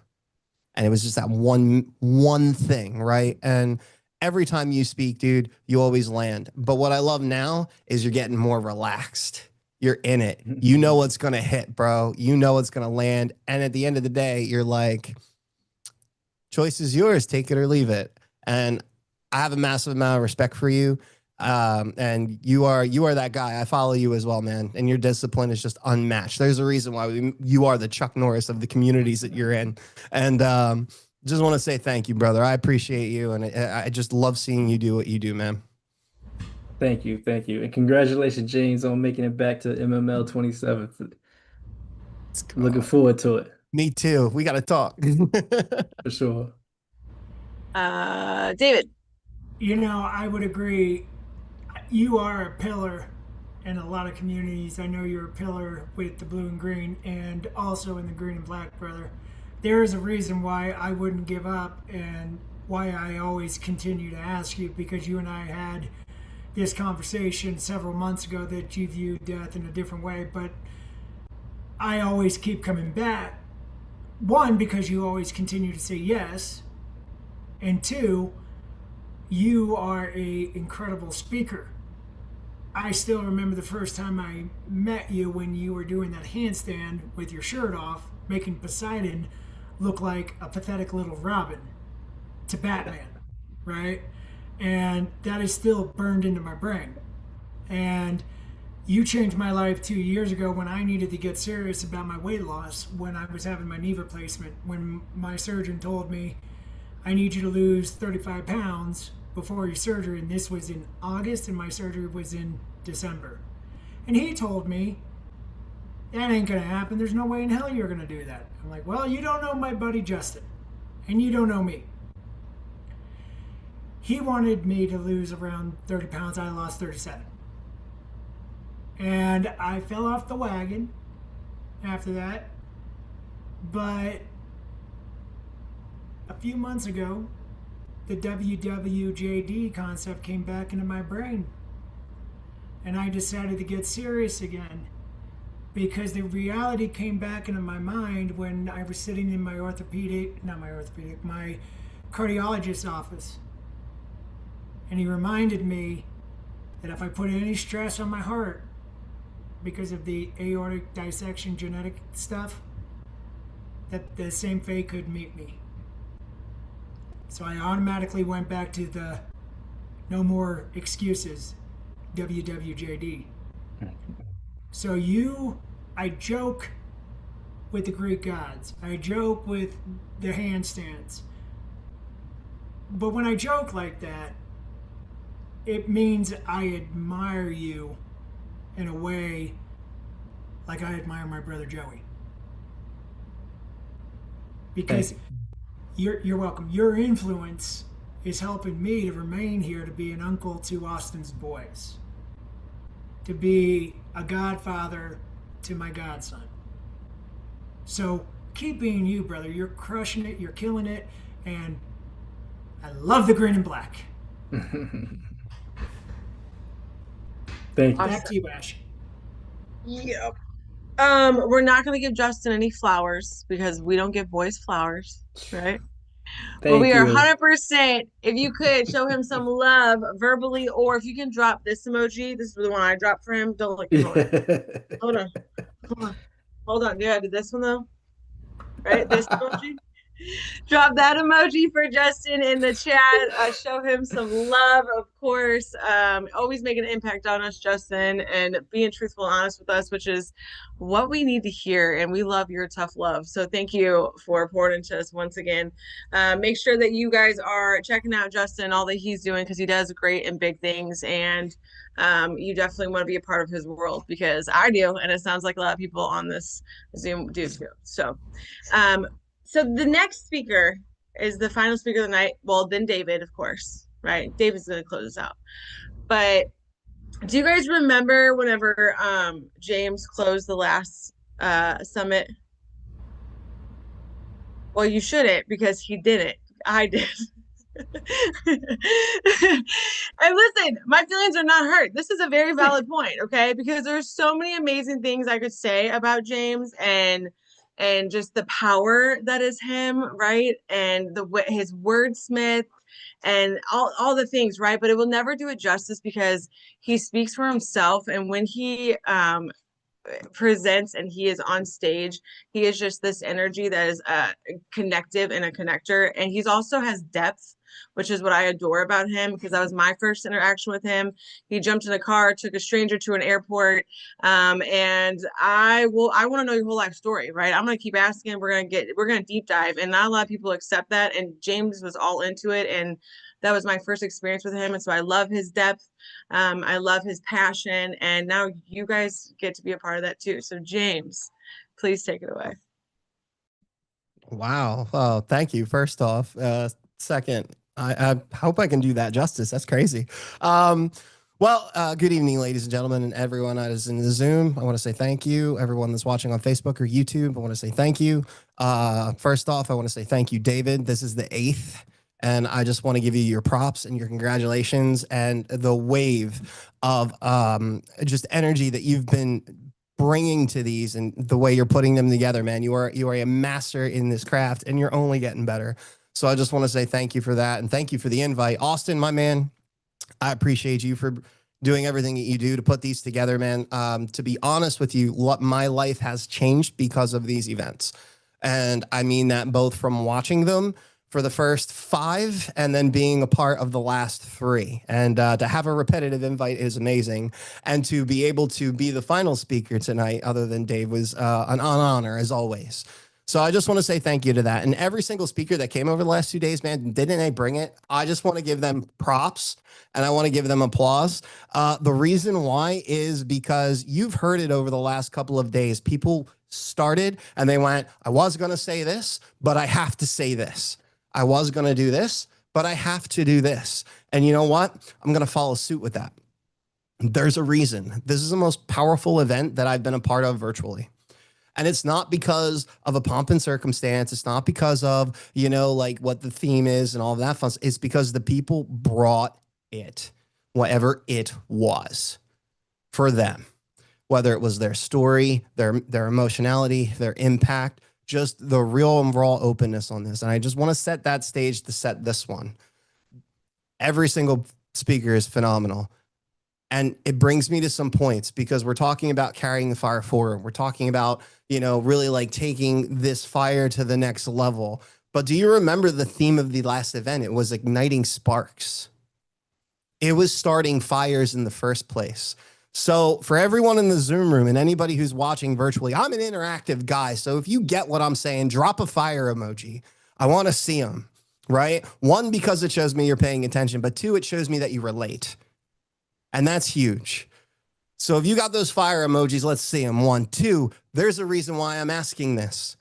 And it was just that one thing, right? And every time you speak, dude, you always land. But what I love now is you're getting more relaxed. You're in it. You know what's going to hit, bro. You know what's going to land. And at the end of the day, you're like, choice is yours. Take it or leave it. And I have a massive amount of respect for you. And you are that guy. I follow you as well, man. And your discipline is just unmatched. There's a reason why you are the Chuck Norris of the communities that you're in. And just want to say thank you, brother. I appreciate you. And I just love seeing you do what you do, man. Thank you. And congratulations, James, on making it back to MML 27th. Looking forward to it. Me too. We got to talk. For sure. David. You know, I would agree. You are a pillar in a lot of communities. I know you're a pillar with the blue and green and also in the green and black, brother. There is a reason why I wouldn't give up and why I always continue to ask you, because you and I had this conversation several months ago that you view death in a different way, but I always keep coming back. 1, because you always continue to say yes, and 2, you are an incredible speaker. I still remember the first time I met you when you were doing that handstand with your shirt off, making Poseidon look like a pathetic little Robin to Batman, right? And that is still burned into my brain. And you changed my life 2 years ago when I needed to get serious about my weight loss, when I was having my knee replacement, when my surgeon told me, I need you to lose 35 pounds before your surgery. And this was in August and my surgery was in December. And he told me, that ain't gonna happen. There's no way in hell you're gonna do that. I'm like, well, you don't know my buddy Justin, and you don't know me. He wanted me to lose around 30 pounds. I lost 37. And I fell off the wagon after that. But a few months ago, the WWJD concept came back into my brain. And I decided to get serious again, because the reality came back into my mind when I was sitting in my my cardiologist's office. And he reminded me that if I put any stress on my heart because of the aortic dissection genetic stuff, that the same fate could meet me. So I automatically went back to the no more excuses, WWJD. So I joke with the Greek gods. I joke with the handstands. But when I joke like that, it means I admire you in a way like I admire my brother Joey. Because you're welcome. Your influence is helping me to remain here, to be an uncle to Austin's boys, to be a godfather to my godson. So keep being you, brother. You're crushing it. You're killing it. And I love the green and black. Thank you. Back to you, Ash. Yep. We're not gonna give Justin any flowers because we don't give boys flowers, right? But Thank we are you. 100%. If you could show him some love verbally, or if you can drop this emoji, this is the one I dropped for him. Don't look. Hold on. Hold on. Yeah, I did this one though. Right? This emoji. Drop that emoji for Justin in the chat. Show him some love, of course. Always make an impact on us, Justin, and being truthful and honest with us, which is what we need to hear. And we love your tough love. So thank you for pouring into us once again. Make sure that you guys are checking out Justin, all that he's doing, because he does great and big things. And you definitely want to be a part of his world, because I do. And it sounds like a lot of people on this Zoom do too. So the next speaker is the final speaker of the night. Well, then David, of course, right? David's going to close us out. But do you guys remember whenever James closed the last summit? Well, you shouldn't, because he didn't. I did. And listen, my feelings are not hurt. This is a very valid point, okay? Because there's so many amazing things I could say about James and just the power that is him, right? And his wordsmith and all the things, right? But it will never do it justice, because he speaks for himself. And when he presents and he is on stage, he is just this energy that is connective and a connector. And he's also has depth, which is what I adore about him, because that was my first interaction with him. He jumped in a car, took a stranger to an airport, and I want to know your whole life story, right? I'm gonna keep asking. We're gonna deep dive, and not a lot of people accept that. And James was all into it, and that was my first experience with him. And so I love his depth. I love his passion, and now you guys get to be a part of that too. So James, please take it away. Wow. Oh, thank you. First off, second, I hope I can do that justice. That's crazy. Good evening, ladies and gentlemen, and everyone that is in the Zoom. I want to say thank you. Everyone that's watching on Facebook or YouTube, I want to say thank you. First off, I want to say thank you, David. This is the 8th. And I just want to give you your props and your congratulations and the wave of just energy that you've been bringing to these, and the way you're putting them together, man. You are a master in this craft, and you're only getting better. So I just want to say thank you for that, and thank you for the invite. Austin, my man, I appreciate you for doing everything that you do to put these together, man. To be honest with you, my life has changed because of these events. And I mean that both from watching them for the first 5 and then being a part of the last 3. And to have a repetitive invite is amazing. And to be able to be the final speaker tonight, other than Dave, was an honor as always. So I just want to say thank you to that. And every single speaker that came over the last 2 days, man, didn't they bring it? I just want to give them props, and I want to give them applause. The reason why is because you've heard it over the last couple of days. People started and they went, I was going to say this, but I have to say this. I was going to do this, but I have to do this. And you know what? I'm going to follow suit with that. There's a reason. This is the most powerful event that I've been a part of virtually. And it's not because of a pomp and circumstance. It's not because of, like what the theme is and all of that fun. It's because the people brought it, whatever it was, for them. Whether it was their story, their emotionality, their impact, just the real and raw openness on this. And I just want to set that stage to set this one. Every single speaker is phenomenal. And it brings me to some points, because we're talking about carrying the fire forward. We're talking about, really like taking this fire to the next level. But do you remember the theme of the last event? It was igniting sparks. It was starting fires in the first place. So for everyone in the Zoom room and anybody who's watching virtually, I'm an interactive guy. So if you get what I'm saying, drop a fire emoji. I want to see them, right? One, because it shows me you're paying attention, but two, it shows me that you relate. And that's huge. So if you got those fire emojis, let's see them. 1, 2, there's a reason why I'm asking this.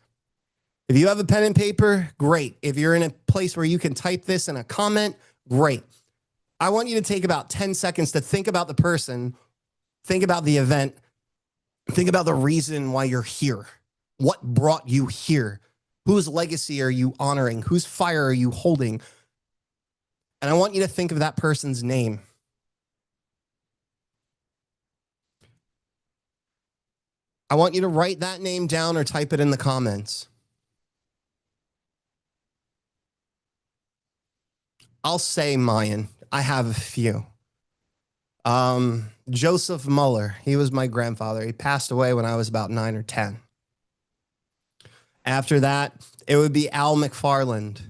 If you have a pen and paper, great. If you're in a place where you can type this in a comment, great. I want you to take about 10 seconds to think about the person, think about the event, think about the reason why you're here. What brought you here? Whose legacy are you honoring? Whose fire are you holding? And I want you to think of that person's name. I want you to write that name down or type it in the comments. I'll say mine. I have a few. Joseph Muller. He was my grandfather. He passed away when I was about 9 or 10. After that, it would be Al McFarland.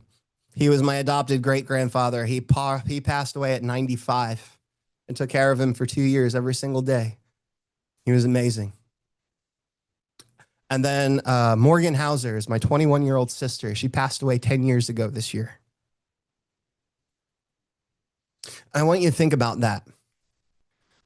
He was my adopted great-grandfather. He passed away at 95 and took care of him for 2 years every single day. He was amazing. And then Morgan Hauser is my 21-year-old sister. She passed away 10 years ago this year. I want you to think about that,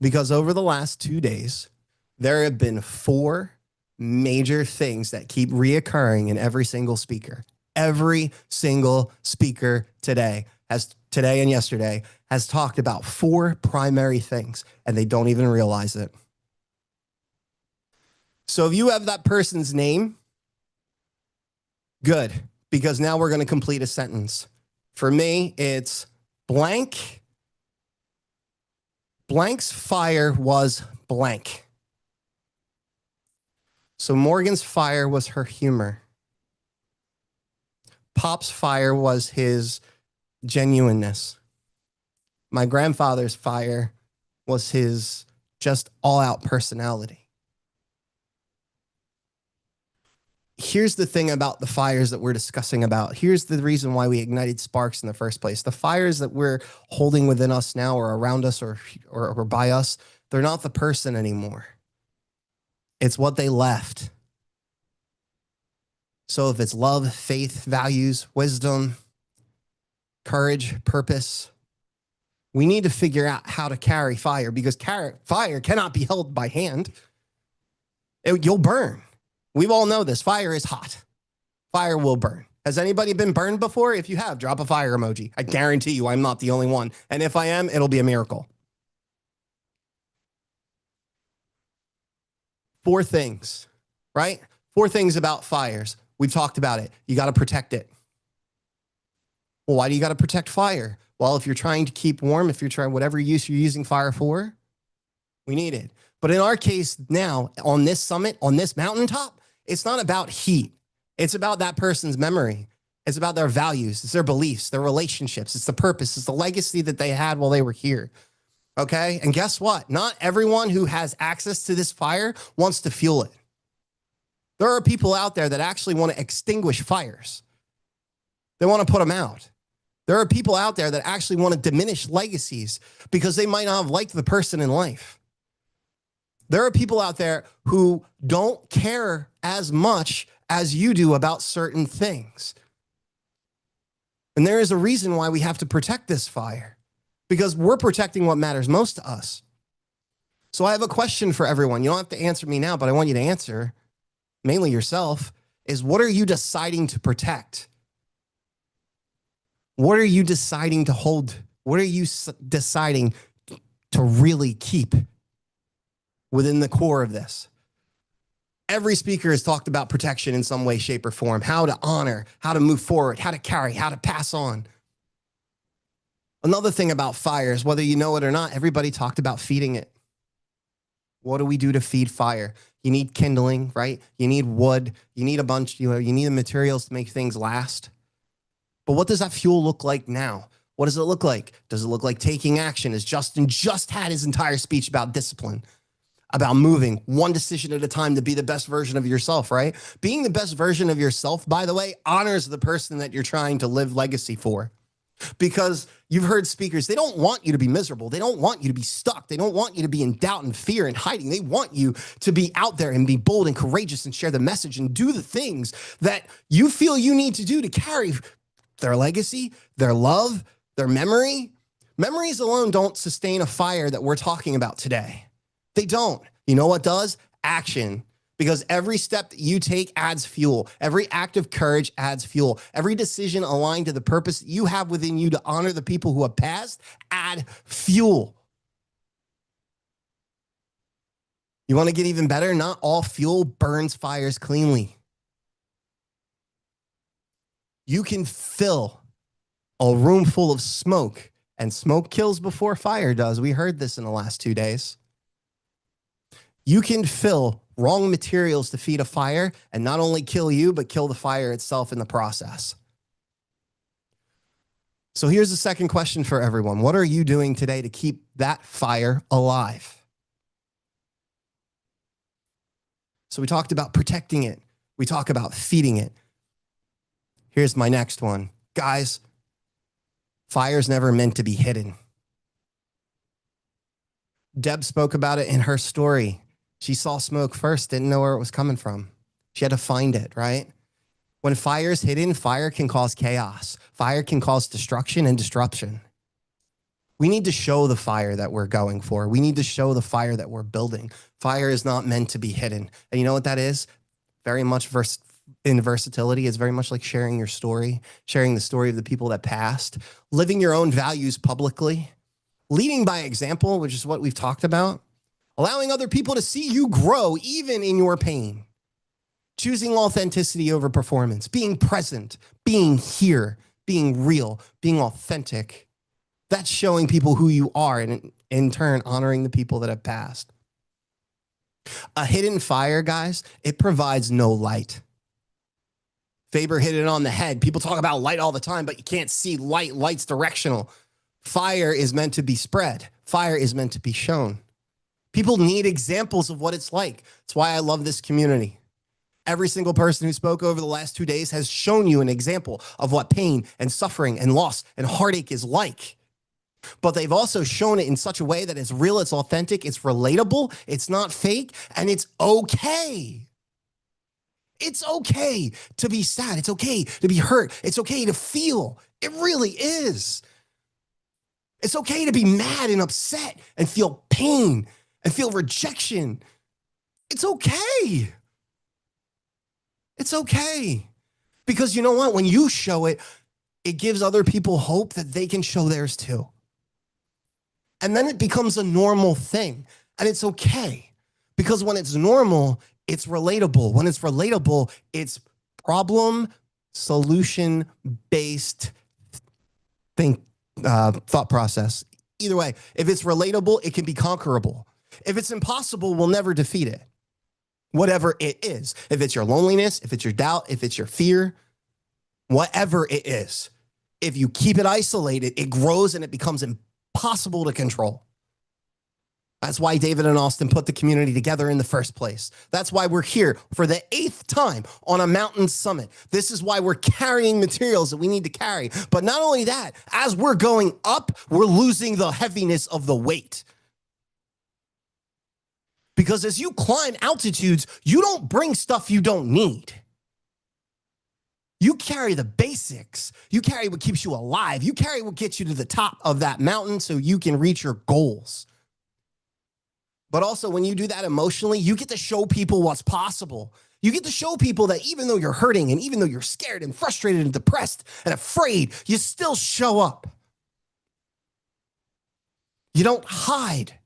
because over the last 2 days, there have been 4 major things that keep reoccurring in every single speaker. Every single speaker today and yesterday has talked about 4 primary things, and they don't even realize it. So if you have that person's name, good, because now we're going to complete a sentence. For me, it's blank. Blank's fire was blank. So Morgan's fire was her humor. Pop's fire was his genuineness. My grandfather's fire was his just all-out personality. Here's the thing about the fires that we're discussing about. Here's the reason why we ignited sparks in the first place. The fires that we're holding within us now or around us or by us, they're not the person anymore. It's what they left. So if it's love, faith, values, wisdom, courage, purpose, we need to figure out how to carry fire, because fire cannot be held by hand. You'll burn. We all know this. Fire is hot. Fire will burn. Has anybody been burned before? If you have, drop a fire emoji. I guarantee you I'm not the only one. And if I am, it'll be a miracle. 4 things, right? 4 things about fires. We've talked about it. You got to protect it. Well, why do you got to protect fire? Well, if you're trying to keep warm, if you're trying whatever use you're using fire for, we need it. But in our case now, on this summit, on this mountaintop, it's not about heat. It's about that person's memory. It's about their values. It's their beliefs, their relationships. It's the purpose. It's the legacy that they had while they were here. Okay? And guess what? Not everyone who has access to this fire wants to fuel it. There are people out there that actually want to extinguish fires. They want to put them out. There are people out there that actually want to diminish legacies because they might not have liked the person in life. There are people out there who don't care as much as you do about certain things. And there is a reason why we have to protect this fire, because we're protecting what matters most to us. So I have a question for everyone. You don't have to answer me now, but I want you to answer, mainly yourself, is what are you deciding to protect? What are you deciding to hold? What are you deciding to really keep within the core of this? Every speaker has talked about protection in some way, shape, or form, how to honor, how to move forward, how to carry, how to pass on. Another thing about fires, whether you know it or not, everybody talked about feeding it. What do we do to feed fire? You need kindling, right? You need wood. You need a bunch, you need the materials to make things last. But what does that fuel look like now? What does it look like? Does it look like taking action? As Justin just had his entire speech about discipline, about moving one decision at a time to be the best version of yourself, right? Being the best version of yourself, by the way, honors the person that you're trying to live legacy for. Because you've heard speakers, they don't want you to be miserable. They don't want you to be stuck. They don't want you to be in doubt and fear and hiding. They want you to be out there and be bold and courageous and share the message and do the things that you feel you need to do to carry their legacy, their love, their memory. Memories alone don't sustain a fire that we're talking about today. They don't. You know what does? Action. Because every step that you take adds fuel. Every act of courage adds fuel. Every decision aligned to the purpose that you have within you to honor the people who have passed add fuel. You want to get even better? Not all fuel burns fires cleanly. You can fill a room full of smoke, and smoke kills before fire does. We heard this in the last 2 days. You can fill wrong materials to feed a fire and not only kill you, but kill the fire itself in the process. So here's the second question for everyone. What are you doing today to keep that fire alive? So we talked about protecting it. We talk about feeding it. Here's my next one. Guys, fire's never meant to be hidden. Deb spoke about it in her story. She saw smoke first, didn't know where it was coming from. She had to find it, right? When fire's hidden, fire can cause chaos. Fire can cause destruction and disruption. We need to show the fire that we're going for. We need to show the fire that we're building. Fire is not meant to be hidden. And you know what that is? Very much in versatility. It's very much like sharing your story, sharing the story of the people that passed, living your own values publicly, leading by example, which is what we've talked about. Allowing other people to see you grow even in your pain. Choosing authenticity over performance. Being present. Being here. Being real. Being authentic. That's showing people who you are and in turn honoring the people that have passed. A hidden fire, guys, it provides no light. Faber hit it on the head. People talk about light all the time, but you can't see light. Light's directional. Fire is meant to be spread. Fire is meant to be shown. People need examples of what it's like. That's why I love this community. Every single person who spoke over the last 2 days has shown you an example of what pain and suffering and loss and heartache is like. But they've also shown it in such a way that it's real, it's authentic, it's relatable, it's not fake, and it's okay. It's okay to be sad. It's okay to be hurt. It's okay to feel. It really is. It's okay to be mad and upset and feel pain and feel rejection. It's okay. It's okay. Because you know what? When you show it, it gives other people hope that they can show theirs too. And then it becomes a normal thing. And it's okay. Because when it's normal, it's relatable. When it's relatable, it's problem solution based thought process. Either way, if it's relatable, it can be conquerable. If it's impossible, we'll never defeat it. Whatever it is. If it's your loneliness, if it's your doubt, if it's your fear, whatever it is. If you keep it isolated, it grows and it becomes impossible to control. That's why David and Austin put the community together in the first place. That's why we're here for the 8th time on a mountain summit. This is why we're carrying materials that we need to carry. But not only that, as we're going up, we're losing the heaviness of the weight. Because as you climb altitudes, you don't bring stuff you don't need. You carry the basics. You carry what keeps you alive. You carry what gets you to the top of that mountain so you can reach your goals. But also when you do that emotionally, you get to show people what's possible. You get to show people that even though you're hurting and even though you're scared and frustrated and depressed and afraid, you still show up. You don't hide.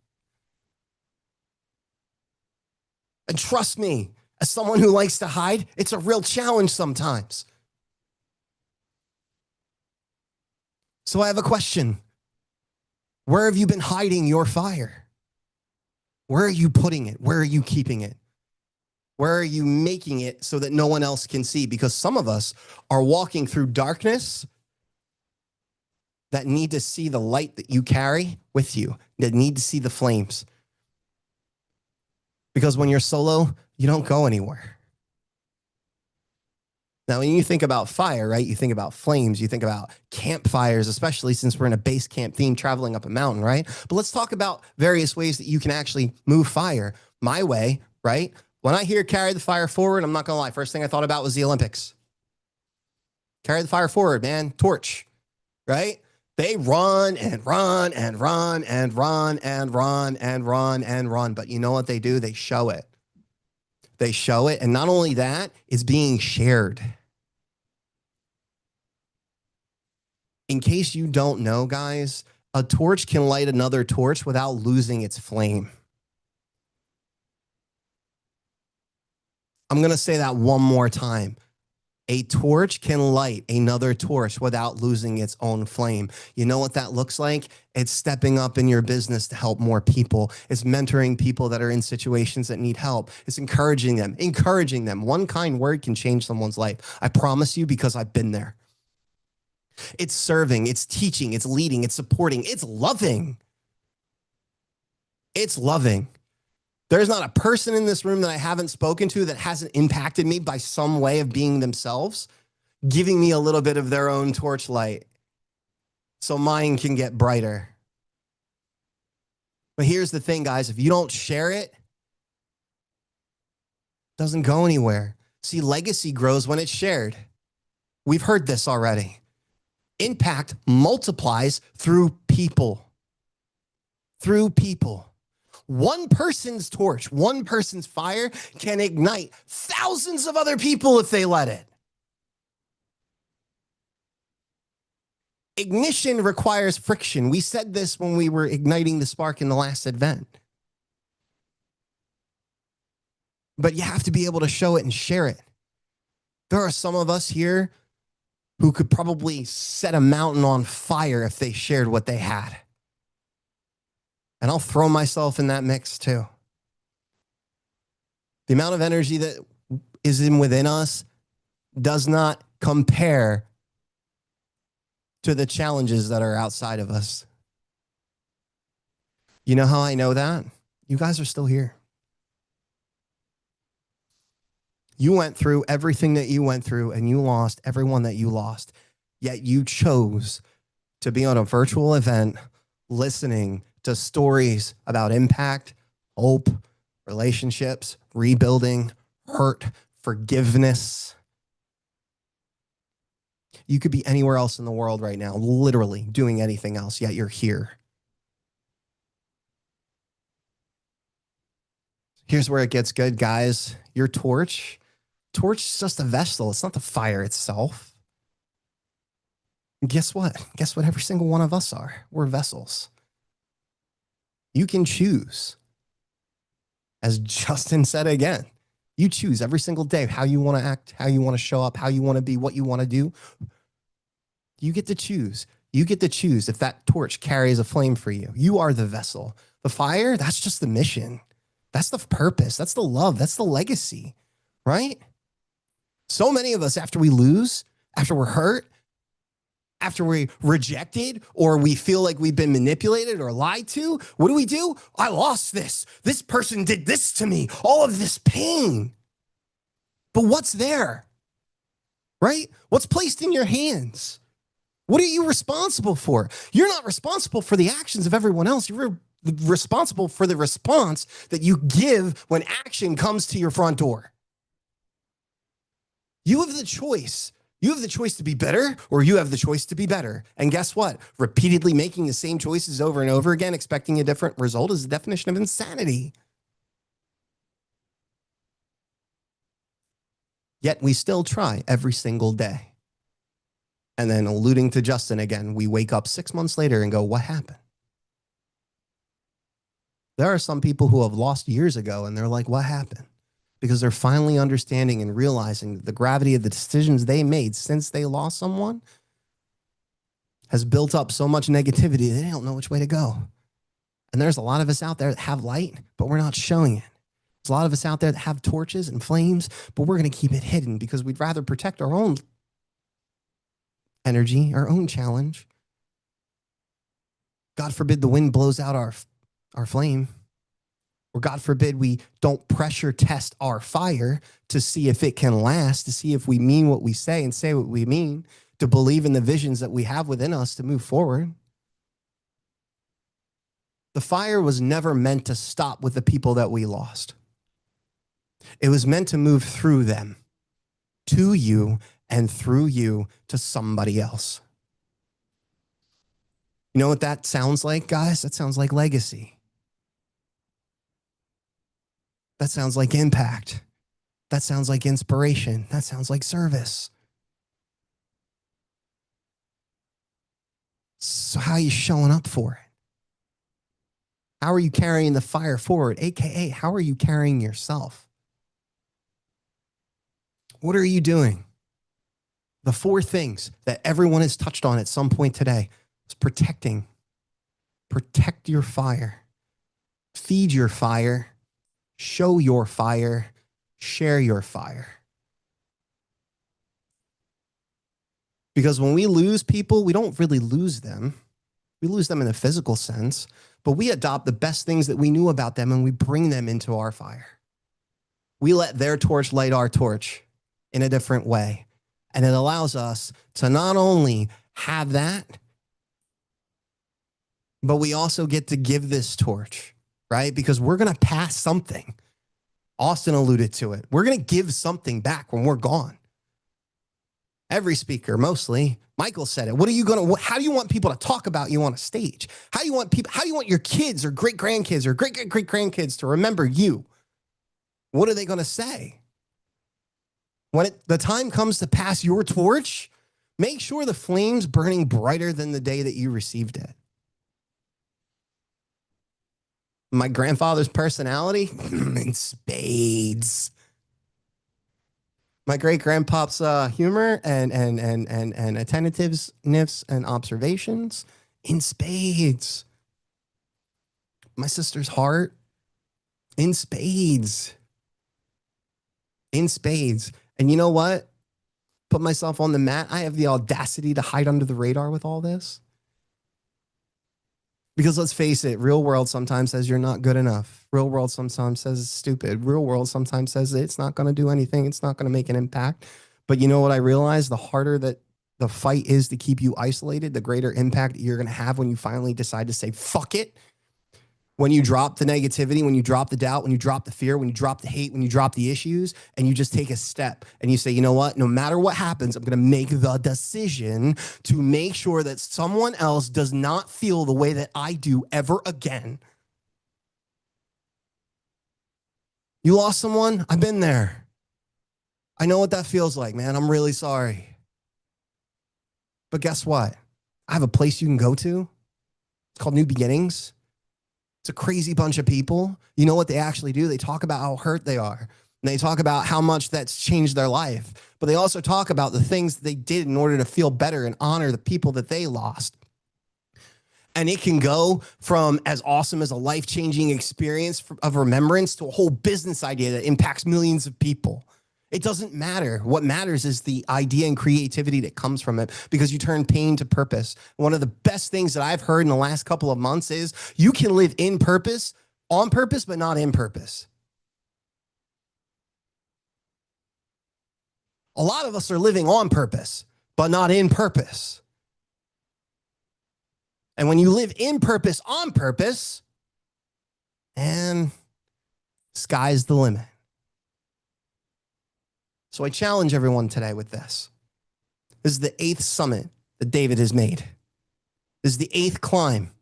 And trust me, as someone who likes to hide, it's a real challenge sometimes. So I have a question. Where have you been hiding your fire? Where are you putting it? Where are you keeping it? Where are you making it so that no one else can see? Because some of us are walking through darkness that need to see the light that you carry with you, that need to see the flames. Because when you're solo, you don't go anywhere. Now, when you think about fire, right, you think about flames, you think about campfires, especially since we're in a base camp theme traveling up a mountain, right? But let's talk about various ways that you can actually move fire. My way, right? When I hear carry the fire forward, I'm not going to lie, first thing I thought about was the Olympics. Carry the fire forward, man. Torch, right? They run and run and run and run and run and run and run. But you know what they do? They show it. They show it. And not only that, it's being shared. In case you don't know, guys, a torch can light another torch without losing its flame. I'm going to say that one more time. A torch can light another torch without losing its own flame. You know what that looks like? It's stepping up in your business to help more people. It's mentoring people that are in situations that need help. It's encouraging them. One kind word can change someone's life. I promise you, because I've been there. It's serving, it's teaching, it's leading, it's supporting, it's loving. It's loving. There's not a person in this room that I haven't spoken to that hasn't impacted me by some way of being themselves, giving me a little bit of their own torchlight so mine can get brighter. But here's the thing, guys. If you don't share it, it doesn't go anywhere. See, legacy grows when it's shared. We've heard this already. Impact multiplies through people. Through people. One person's torch, one person's fire can ignite thousands of other people if they let it. Ignition requires friction. We said this when we were igniting the spark in the last event. But you have to be able to show it and share it. There are some of us here who could probably set a mountain on fire if they shared what they had. And I'll throw myself in that mix too. The amount of energy that is within us does not compare to the challenges that are outside of us. You know how I know that? You guys are still here. You went through everything that you went through and you lost everyone that you lost. Yet you chose to be on a virtual event listening to stories about impact, hope, relationships, rebuilding, hurt, forgiveness. You could be anywhere else in the world right now, literally doing anything else, yet you're here. Here's where it gets good, guys. Your torch is just a vessel. It's not the fire itself. And guess what? Guess what every single one of us are? We're vessels. You can choose. As Justin said again, you choose every single day how you want to act, how you want to show up, how you want to be, what you want to do. You get to choose. You get to choose if that torch carries a flame for you. You are the vessel. The fire, that's just the mission. That's the purpose. That's the love. That's the legacy, right? So many of us, after we lose, after we're hurt, after we're rejected, or we feel like we've been manipulated or lied to, what do? I lost this. This person did this to me. All of this pain. But what's there? Right? What's placed in your hands? What are you responsible for? You're not responsible for the actions of everyone else. You're responsible for the response that you give when action comes to your front door. You have the choice. You have the choice to be better, or you have the choice to be better. And guess what? Repeatedly making the same choices over and over again, expecting a different result, is the definition of insanity. Yet we still try every single day. And then, alluding to Justin again, we wake up 6 months later and go, what happened? There are some people who have lost years ago and they're like, what happened? Because they're finally understanding and realizing the gravity of the decisions they made since they lost someone has built up so much negativity they don't know which way to go. And there's a lot of us out there that have light, but we're not showing it. There's a lot of us out there that have torches and flames, but we're going to keep it hidden because we'd rather protect our own energy, our own challenge. God forbid the wind blows out our flame. or God forbid, we don't pressure test our fire to see if it can last, to see if we mean what we say and say what we mean, to believe in the visions that we have within us to move forward. The fire was never meant to stop with the people that we lost. It was meant to move through them, to you, and through you to somebody else. You know what that sounds like, guys? That sounds like legacy. That sounds like impact. That sounds like inspiration. That sounds like service. So how are you showing up for it? How are you carrying the fire forward? AKA, how are you carrying yourself? What are you doing? The 4 things that everyone has touched on at some point today is protecting. Protect your fire. Feed your fire. Show your fire. Share your fire. Because when we lose people, we don't really lose them. We lose them in a physical sense, but we adopt the best things that we knew about them and we bring them into our fire. We let their torch light our torch in a different way. And it allows us to not only have that, but we also get to give this torch, right? Because we're going to pass something. Austin alluded to it. We're going to give something back when we're gone. Every speaker, mostly. Michael said it. How do you want people to talk about you on a stage? How do you want your kids or great grandkids or great grandkids to remember you? What are they going to say? When the time comes to pass your torch, make sure the flame's burning brighter than the day that you received it. My grandfather's personality in spades. My great grandpa's humor and attentiveness and observations in spades. My sister's heart in spades. In spades. And you know what? Put myself on the mat. I have the audacity to hide under the radar with all this. Because let's face it, real world sometimes says you're not good enough. Real world sometimes says it's stupid. Real world sometimes says it's not going to do anything. It's not going to make an impact. But you know what I realized? The harder that the fight is to keep you isolated, the greater impact you're going to have when you finally decide to say, fuck it. When you drop the negativity, when you drop the doubt, when you drop the fear, when you drop the hate, when you drop the issues, and you just take a step and you say, you know what, no matter what happens, I'm going to make the decision to make sure that someone else does not feel the way that I do ever again. You lost someone? I've been there. I know what that feels like, man. I'm really sorry. But guess what? I have a place you can go to. It's called New Beginnings. It's a crazy bunch of people. You know what they actually do? They talk about how hurt they are. And they talk about how much that's changed their life. But they also talk about the things they did in order to feel better and honor the people that they lost. And it can go from as awesome as a life-changing experience of remembrance to a whole business idea that impacts millions of people. It doesn't matter. What matters is the idea and creativity that comes from it, because you turn pain to purpose. One of the best things that I've heard in the last couple of months is you can live in purpose, on purpose, but not in purpose. A lot of us are living on purpose, but not in purpose. And when you live in purpose, on purpose, and sky's the limit. So I challenge everyone today with this. This is the 8th summit that David has made. This is the 8th climb,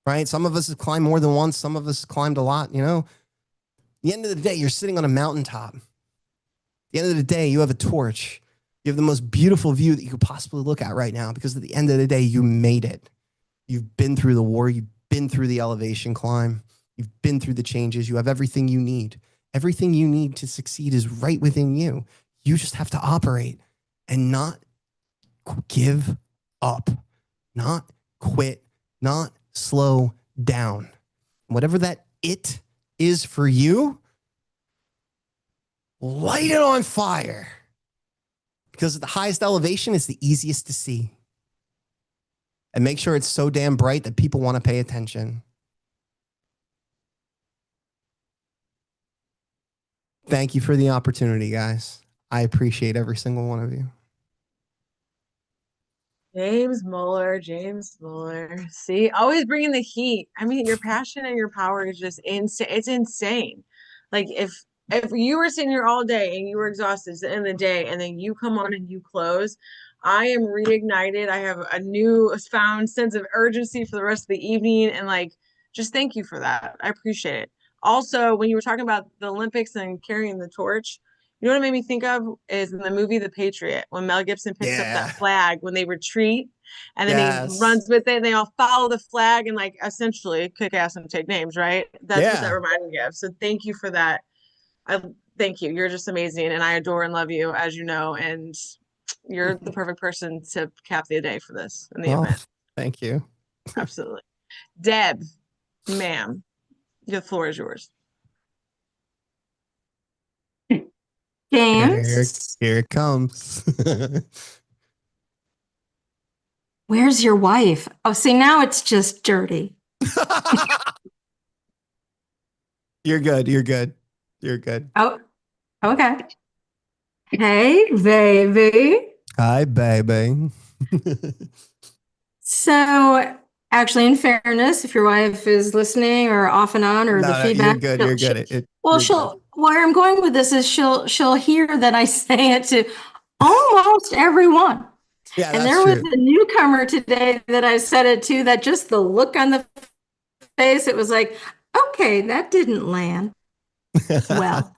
right? Some of us have climbed more than once. Some of us have climbed a lot, you know. At the end of the day, you're sitting on a mountaintop. At the end of the day, you have a torch. You have the most beautiful view that you could possibly look at right now, because at the end of the day, you made it. You've been through the war. You've been through the elevation climb. You've been through the changes. You have everything you need. Everything you need to succeed is right within you. You just have to operate and not give up, not quit, not slow down. Whatever that it is for you, light it on fire. Because at the highest elevation, it's the easiest to see. And make sure it's so damn bright that people want to pay attention. Thank you for the opportunity, guys. I appreciate every single one of you. James Mueller, James Mueller. See, always bringing the heat. I mean, your passion and your power is just insane. It's insane. Like if you were sitting here all day and you were exhausted at the end of the day, and then you come on and you close, I am reignited. I have a new found sense of urgency for the rest of the evening, and like, just thank you for that. I appreciate it. Also, when you were talking about the Olympics and carrying the torch, you know what it made me think of is in the movie The Patriot, when Mel Gibson picks up Yeah. that flag when they retreat, and then he Yes. runs with it, and they all follow the flag and like essentially kick ass and take names, right? That's what that Yeah. reminded me of. So thank you for that. I thank you. You're just amazing, and I adore and love you, as you know, and you're the perfect person to cap the day for this in the Oh, event. thank you. Absolutely. Deb, ma'am, the floor is yours. James, Here it comes. where's your wife? Oh, see, now it's just dirty. You're good. You're good. You're good. Oh, okay. Hey, baby. Hi, baby. So, actually, in fairness, if your wife is listening or off and on or the No, feedback, you're good. she'll- You're she'll- good. well, You're she'll. Where I'm going with this is she'll hear that I say it to almost everyone. Yeah, And that's there was true. a newcomer today that I said it to, that just the look on the face, it was like, okay, that didn't land well.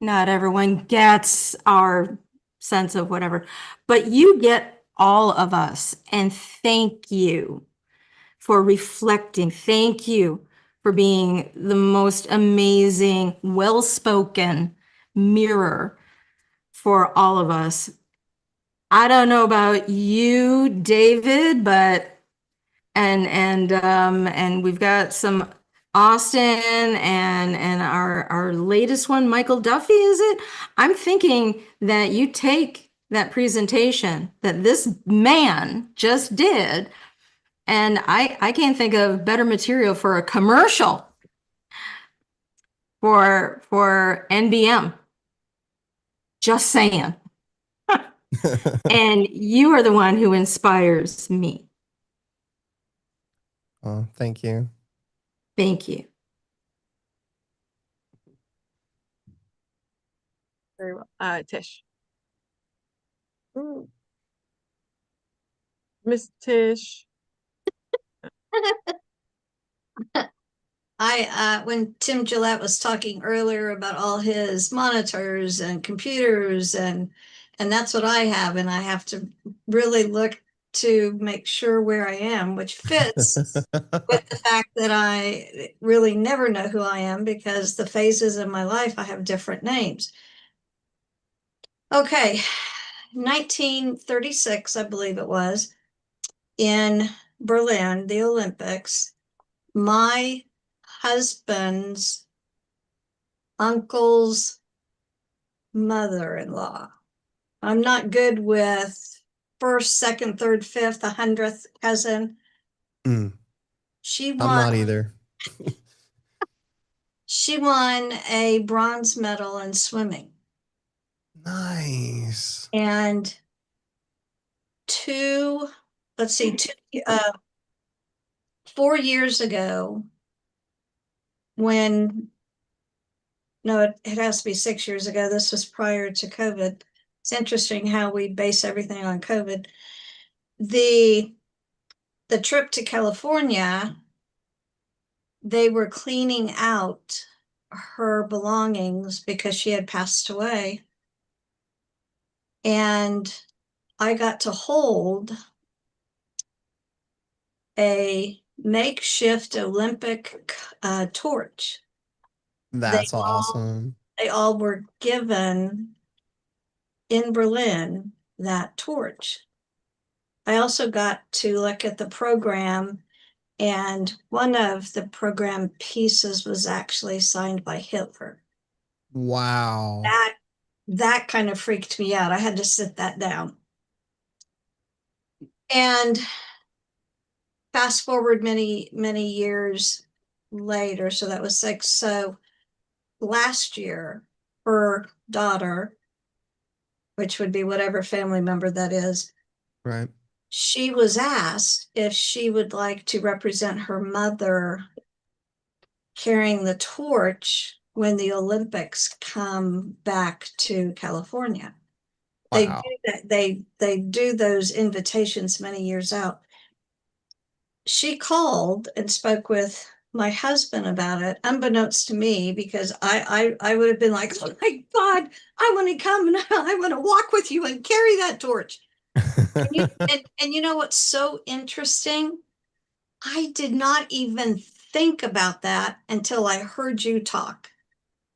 Not everyone gets our sense of whatever, but you get all of us. And thank you for reflecting. Thank you for being the most amazing, well-spoken mirror for all of us. I don't know about you, David, but and we've got some Austin and our latest one, Michael Duffy, is it? I'm thinking that you take that presentation that this man just did, and I can't think of better material for a commercial for NBM. Just saying. And you are the one who inspires me. Oh, thank you. Thank you. Very well. Tish. Ooh. Miss Tish. When Tim Gillette was talking earlier about all his monitors and computers and that's what I have, and I have to really look to make sure where I am, which fits with the fact that I really never know who I am because the phases of my life I have different names. Okay, 1936, I believe it was, in Berlin, the Olympics, my husband's uncle's mother-in-law. I'm not good with first, second, third, fifth, 100th cousin. Mm, She I'm not won. either. She won a bronze medal in swimming. Nice. And 4 years ago, it has to be 6 years ago. This was prior to COVID. It's interesting how we base everything on COVID. The trip to California, they were cleaning out her belongings because she had passed away. And I got to hold a makeshift Olympic torch. That's awesome. They all were given in Berlin that torch. I also got to look at the program, and one of the program pieces was actually signed by Hitler. Wow. That kind of freaked me out. I had to sit that down. And fast forward many, many years later, so that was 6. So last year, her daughter, which would be whatever family member that is, Right. she was asked if she would like to represent her mother carrying the torch when the Olympics come back to California. They Wow. do that. They do those invitations many years out. She called and spoke with my husband about it, unbeknownst to me, because I would have been like, oh my God, I want to come and I want to walk with you and carry that torch. And you know what's so interesting? I did not even think about that until I heard you talk.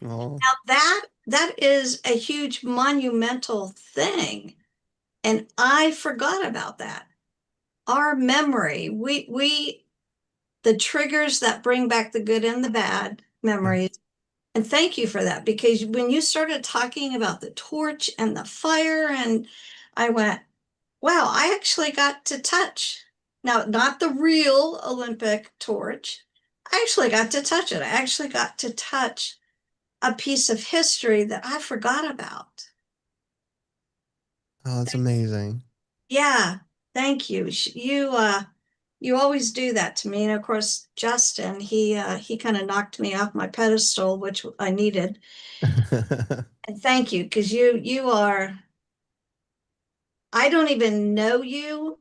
Oh, Now that is a huge monumental thing. And I forgot about that. Our memory, the triggers that bring back the good and the bad memories. And thank you for that, because when you started talking about the torch and the fire, and I went, wow, I actually got to touch. Now, not the real Olympic torch. I actually got to touch it. I actually got to touch a piece of history that I forgot about. oh, that's amazing. Yeah, thank you. You always do that to me. And of course, Justin, he kind of knocked me off my pedestal, which I needed. And thank you, because you are, I don't even know you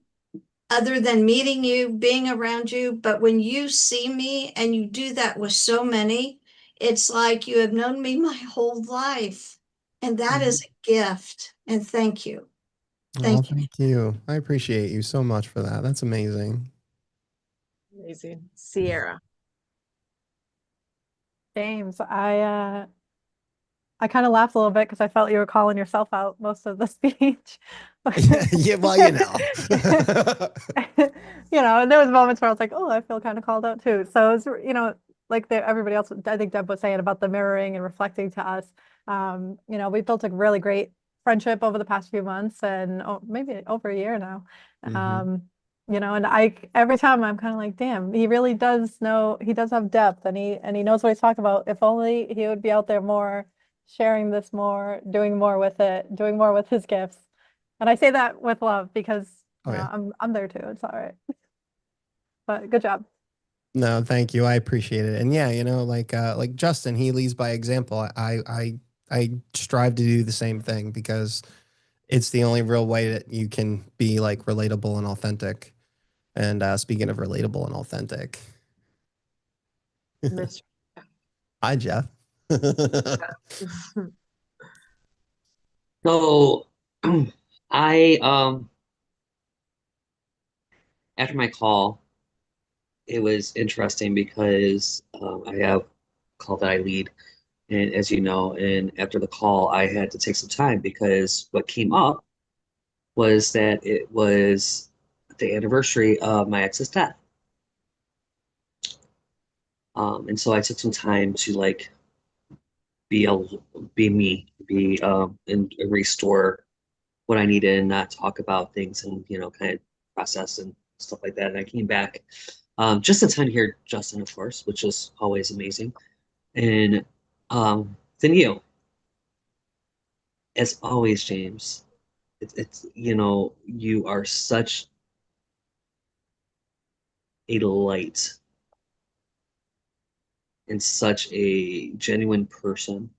other than meeting you, being around you. But when you see me and you do that with so many, it's like you have known me my whole life. And that is a gift. And thank you. Oh, Thank you. thank you. I appreciate you so much for that. That's amazing. Amazing. Sierra. James, I kind of laughed a little bit because I felt you were calling yourself out most of the speech. Yeah, well, you know. You know, and there was moments where I was like, oh, I feel kind of called out too. So it's, you know, like everybody else, I think Deb was saying about the mirroring and reflecting to us. You know, we built a really great friendship over the past few months and maybe over a year now. Mhm. You know, and every time I'm kind of like, damn, he really does know, he does have depth and he knows what he's talking about. If only he would be out there more, sharing this more, doing more with it, doing more with his gifts. And I say that with love because Oh, you know, yeah. I'm there too. It's all right. But good job. No, thank you. I appreciate it. And yeah, you know, like Justin, he leads by example. I strive to do the same thing because it's the only real way that you can be like relatable and authentic. And speaking of relatable and authentic, Mr. hi Jeff. So I after my call, it was interesting because I have a call that I lead, and as you know, and after the call, I had to take some time because what came up was that it was the anniversary of my ex's death. And so I took some time to like be a be me, be and restore what I needed and not talk about things and kind of process and stuff like that. And I came back just in time to hear Justin, of course, which was always amazing. And then as always, James, it's you are such a light and such a genuine person,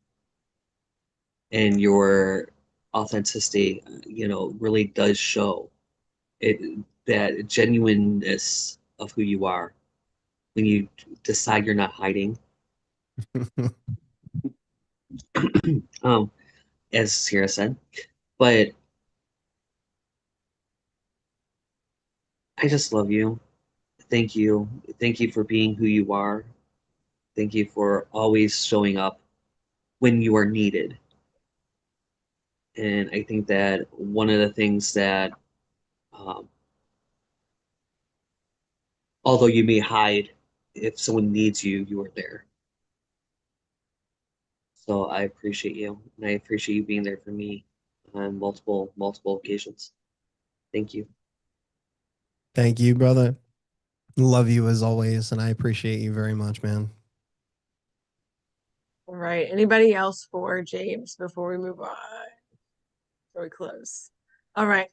and your authenticity, really does show it that genuineness of who you are when you decide you're not hiding. um, as Sierra said, but I just love you. Thank you. Thank you for being who you are. Thank you for always showing up when you are needed. And I think that one of the things that, um, although you may hide, if someone needs you, you are there. So I appreciate you, and I appreciate you being there for me on multiple occasions. Thank you. Thank you, brother. Love you as always, and I appreciate you very much, man. All right. Anybody else for James before we move on? Before we close. All right.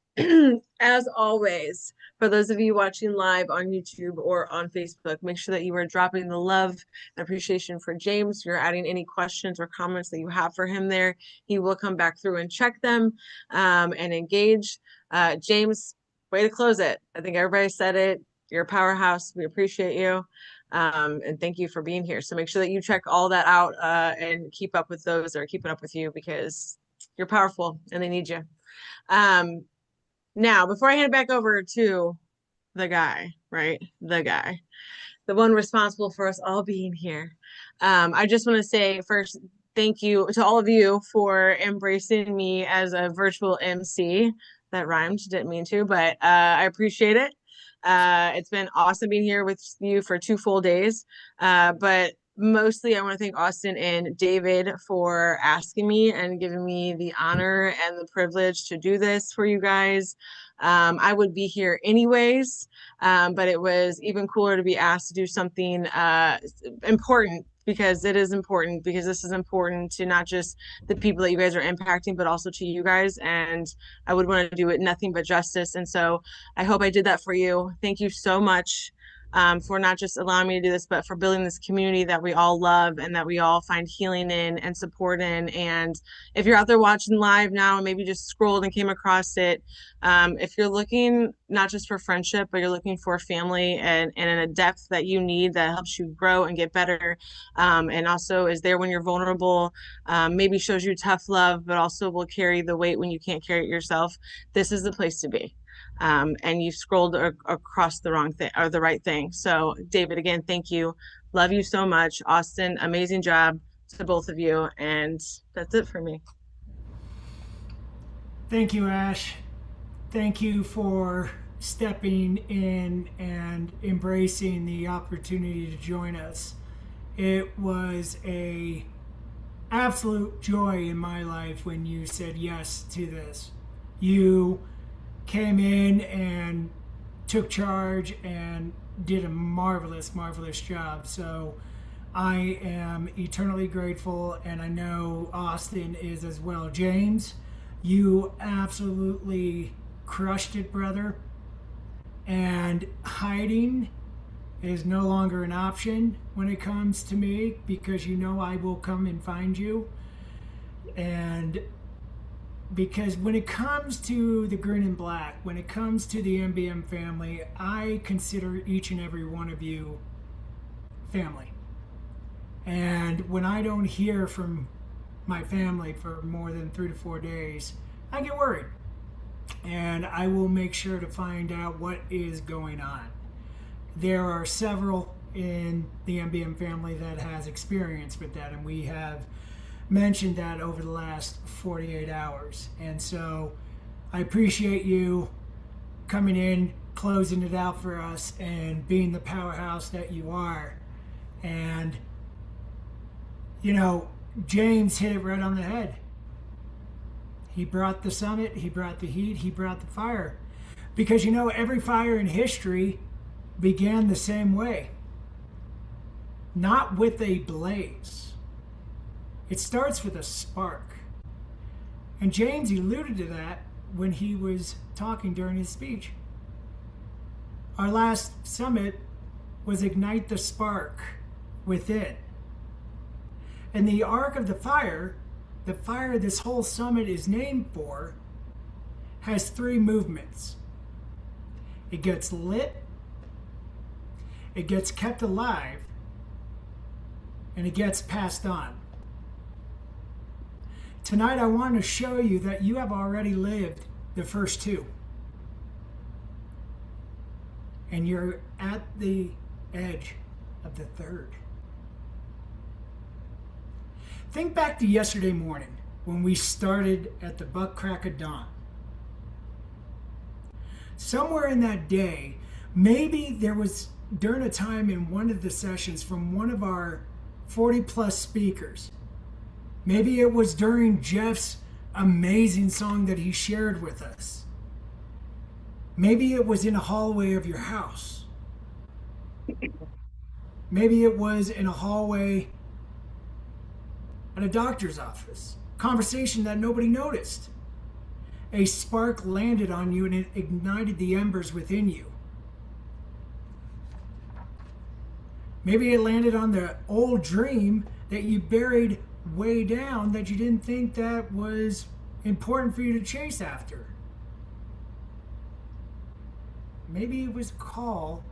As always, for those of you watching live on YouTube or on Facebook, make sure that you are dropping the love and appreciation for James. You're adding any questions or comments that you have for him there. He will come back through and check them and engage. James, way to close it. I think everybody said it. You're a powerhouse. We appreciate you. And thank you for being here. So make sure that you check all that out and keep up with those that are keeping up with you, because you're powerful and they need you. Now, before I hand it back over to the guy, right? The guy, the one responsible for us all being here. I just want to say first, thank you to all of you for embracing me as a virtual MC. That rhymed, didn't mean to, but I appreciate it. It's been awesome being here with you for 2 full days. But mostly I want to thank Austin and David for asking me and giving me the honor and the privilege to do this for you guys. I would be here anyways, but it was even cooler to be asked to do something important, because it is important, because this is important to not just the people that you guys are impacting, but also to you guys. And I would want to do it nothing but justice. And so I hope I did that for you. Thank you so much for not just allowing me to do this, but for building this community that we all love and that we all find healing in and support in. And if you're out there watching live now and maybe just scrolled and came across it, if you're looking not just for friendship, but you're looking for family and in a depth that you need that helps you grow and get better, and also is there when you're vulnerable, maybe shows you tough love, but also will carry the weight when you can't carry it yourself, this is the place to be. And you scrolled across the wrong thing or the right thing. So David, again, thank you. Love you so much. Austin, amazing job to both of you. And that's it for me. Thank you, Ash. Thank you for stepping in and embracing the opportunity to join us. It was a absolute joy in my life when you said yes to this. You came in and took charge and did a marvelous job. So I am eternally grateful, and I know Austin is as well. James, you absolutely crushed it, brother. And hiding is no longer an option when it comes to me, because you know I will come and find you. And because when it comes to the Green and Black, when it comes to the MBM family, I consider each and every one of you family. And when I don't hear from my family for more than 3 to 4 days, I get worried. And I will make sure to find out what is going on. There are several in the MBM family that has experience with that, and we have mentioned that over the last 48 hours. And so I appreciate you coming in, closing it out for us, and being the powerhouse that you are. And, you know, James hit it right on the head. He brought the summit, he brought the heat, he brought the fire. Because, you know, every fire in history began the same way. Not with a blaze. It starts with a spark. And James alluded to that when he was talking during his speech. Our last summit was Ignite the Spark Within. And the arc of the fire this whole summit is named for, has 3 movements. It gets lit, it gets kept alive, and it gets passed on. Tonight I want to show you that you have already lived the first 2. And you're at the edge of the 3rd. Think back to yesterday morning when we started at the buck crack of dawn. Somewhere in that day, maybe there was during a time in one of the sessions from one of our 40 plus speakers. Maybe it was during Jeff's amazing song that he shared with us. Maybe it was in a hallway of your house. Maybe it was in a hallway at a doctor's office, conversation that nobody noticed. A spark landed on you and it ignited the embers within you. Maybe it landed on the old dream that you buried way down that you didn't think that was important for you to chase after. Maybe it was a call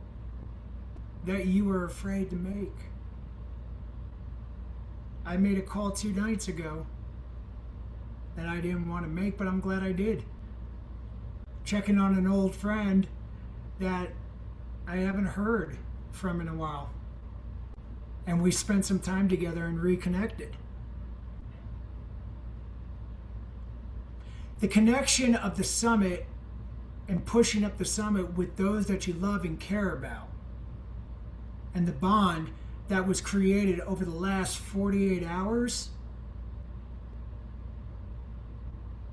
that you were afraid to make. I made a call 2 nights ago that I didn't want to make, but I'm glad I did. Checking on an old friend that I haven't heard from in a while. And we spent some time together and reconnected. The connection of the summit and pushing up the summit with those that you love and care about, and the bond that was created over the last 48 hours,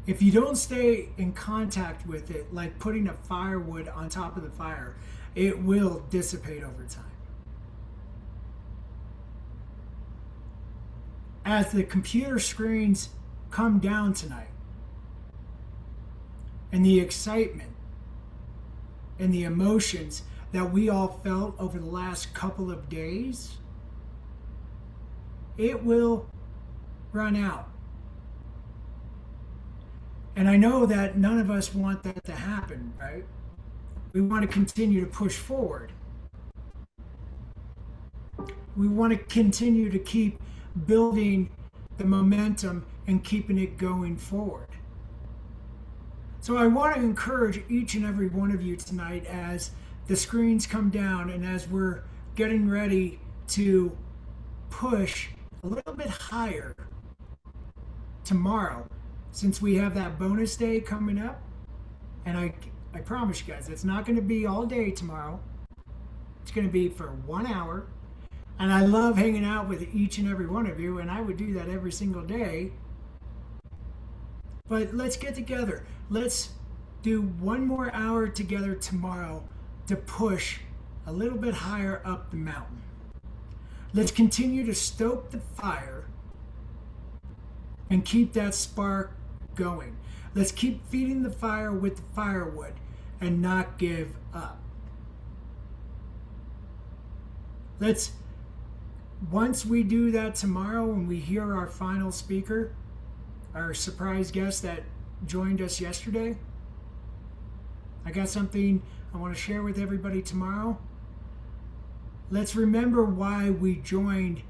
if you don't stay in contact with it, like putting a firewood on top of the fire, it will dissipate over time. As the computer screens come down tonight, and the excitement and the emotions that we all felt over the last couple of days, it will run out. And I know that none of us want that to happen, right? We want to continue to push forward. We want to continue to keep building the momentum and keeping it going forward. So I want to encourage each and every one of you tonight as the screens come down and as we're getting ready to push a little bit higher tomorrow, since we have that bonus day coming up. And I promise you guys, it's not going to be all day tomorrow. It's going to be for 1 hour. And I love hanging out with each and every one of you, and I would do that every single day. But let's get together. Let's do 1 more hour together tomorrow to push a little bit higher up the mountain. Let's continue to stoke the fire and keep that spark going. Let's keep feeding the fire with the firewood and not give up. Once we do that tomorrow and we hear our final speaker, our surprise guest that joined us yesterday, I got something I want to share with everybody tomorrow. Let's remember why we joined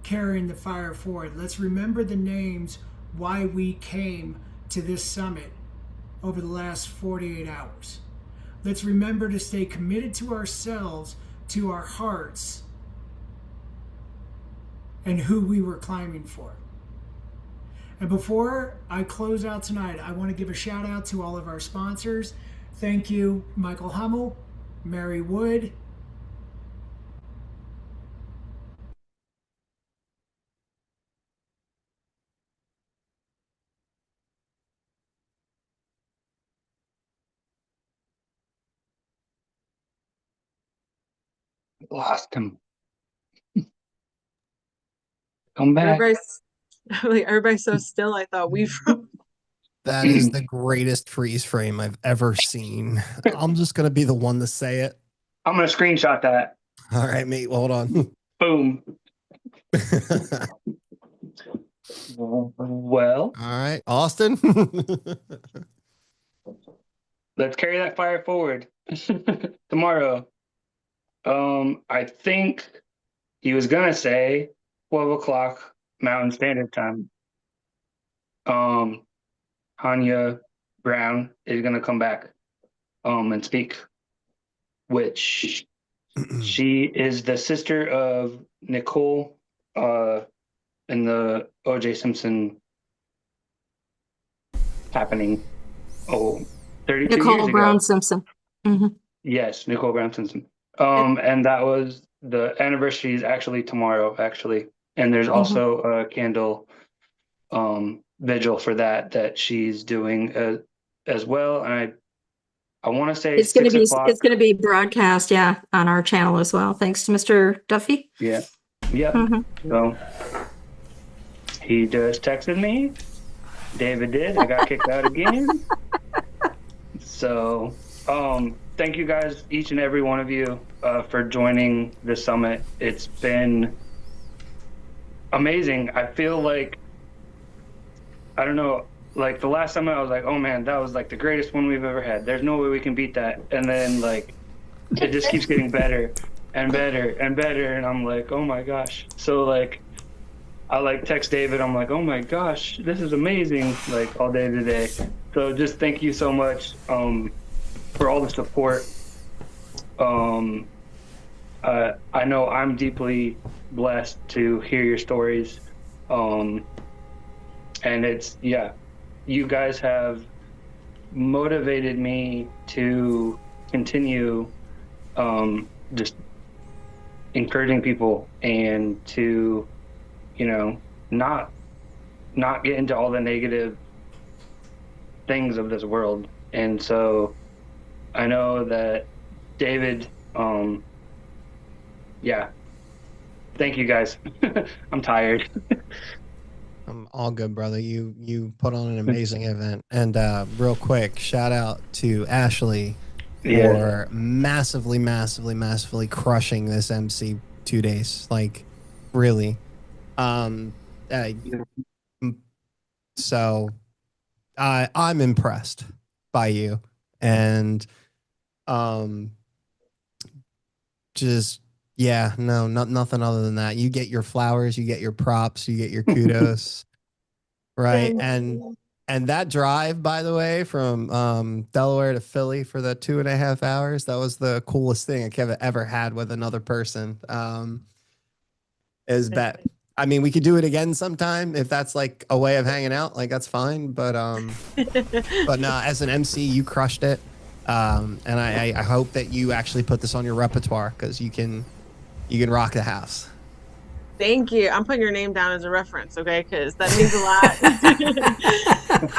Carrying the Fire Forward. Let's remember the names why we came to this summit over the last 48 hours. Let's remember to stay committed to ourselves, to our hearts, and who we were climbing for. And before I close out tonight, I want to give a shout out to all of our sponsors. Thank you, Michael Hummel, Mary Wood, Lost him. Come back. Everybody's so still. I thought we froze. That is the greatest freeze frame I've ever seen. I'm just going to be the one to say it. I'm going to screenshot that. All right, mate, hold on. Boom. Well, All right, Austin. let's carry that fire forward tomorrow. I think he was going to say 12 o'clock Mountain Standard Time. Hanya Brown is going to come back and speak, which she is the sister of Nicole in the O.J. Simpson happening 32 years Nicole ago. Brown Simpson. hmm Yes, Nicole Brown Simpson. And that was the anniversary is actually tomorrow, actually. And there's also a candle vigil for that she's doing as well. And I want to say It's going to 6 be o'clock. it's going to be broadcast, yeah, on our channel as well. Thanks to Mr. Duffy. Yeah. Yep. Mhm. So He just texted me. David did. I got kicked out again. So, thank you guys, each and every one of you, for joining the summit. It's been amazing. I feel like, I don't know, like the last summit, I was like, oh man, that was like the greatest one we've ever had. There's no way we can beat that. And then like, it just keeps getting better and better and better. And I'm like, oh my gosh. So like, I like text David. I'm like, oh my gosh, this is amazing. Like all day today. So just thank you so much for all the support. I know I'm deeply blessed to hear your stories. And it's, yeah, you guys have motivated me to continue just encouraging people and to, you know, not get into all the negative things of this world. And so I know that David, yeah, thank you guys. I'm tired. I'm all good, brother. You put on an amazing event. And real quick, shout out to Ashley for massively, massively, massively crushing this MC 2 days. Like, really. So I'm impressed by you, and just nothing other than that. You get your flowers, you get your props, you get your kudos, right? And that drive, by the way, from Delaware to Philly for the 2.5 hours, that was the coolest thing I've ever had with another person. Is that, I mean, we could do it again sometime if that's like a way of hanging out, like that's fine. But no, as an MC, you crushed it. And I hope that you actually put this on your repertoire, because you can rock the house. Thank you. I'm putting your name down as a reference, okay? Because that means a lot.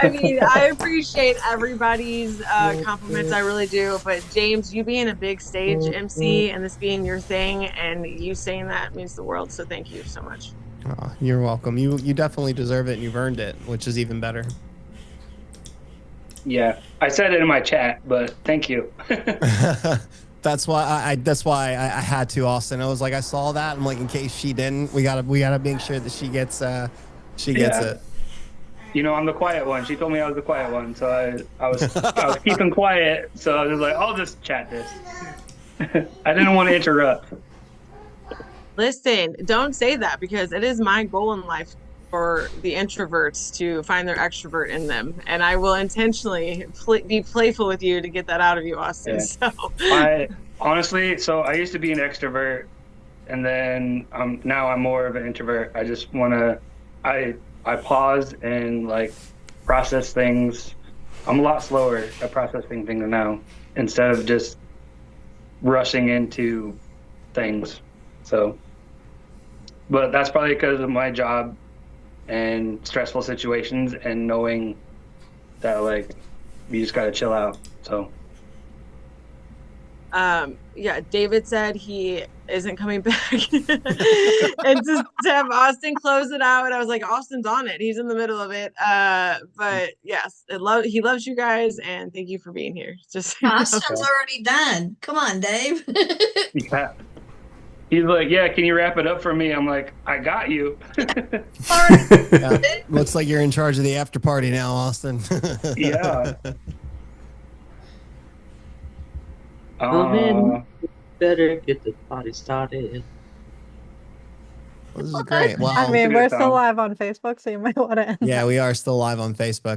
I mean, I appreciate everybody's compliments. I really do. But James, you being a big stage MC and this being your thing, and you saying that means the world. So thank you so much. Oh, you're welcome. You definitely deserve it, and you've earned it, which is even better. Yeah, I said it in my chat, but thank you. That's why I had to, Austin. I was like, I saw that. I'm like, in case she didn't, we gotta make sure that she gets it. You know, I'm the quiet one. She told me I was the quiet one, so I was keeping quiet. So I was like, I'll just chat this. I didn't want to interrupt. Listen, don't say that, because it is my goal in life for the introverts to find their extrovert in them, and I will intentionally be playful with you to get that out of you, Austin. Yeah. So I honestly, I used to be an extrovert, and then now I'm more of an introvert. I just want to, I pause and like process things. I'm a lot slower at processing things now, instead of just rushing into things. So, but that's probably because of my job and stressful situations, and knowing that like you just gotta chill out. So yeah, David said he isn't coming back. And to have Austin close it out, and I was like, Austin's on it, he's in the middle of it. But yes, he loves you guys, and thank you for being here. Just Austin's already done. Come on, Dave. yeah. He's like, yeah, can you wrap it up for me? I'm like, I got you. Yeah. Looks like you're in charge of the after party now, Austin. Yeah. Better get the party started. This is great. Well, I mean, good we're still song. live on Facebook, so you might want to end. yeah, we are still live on Facebook.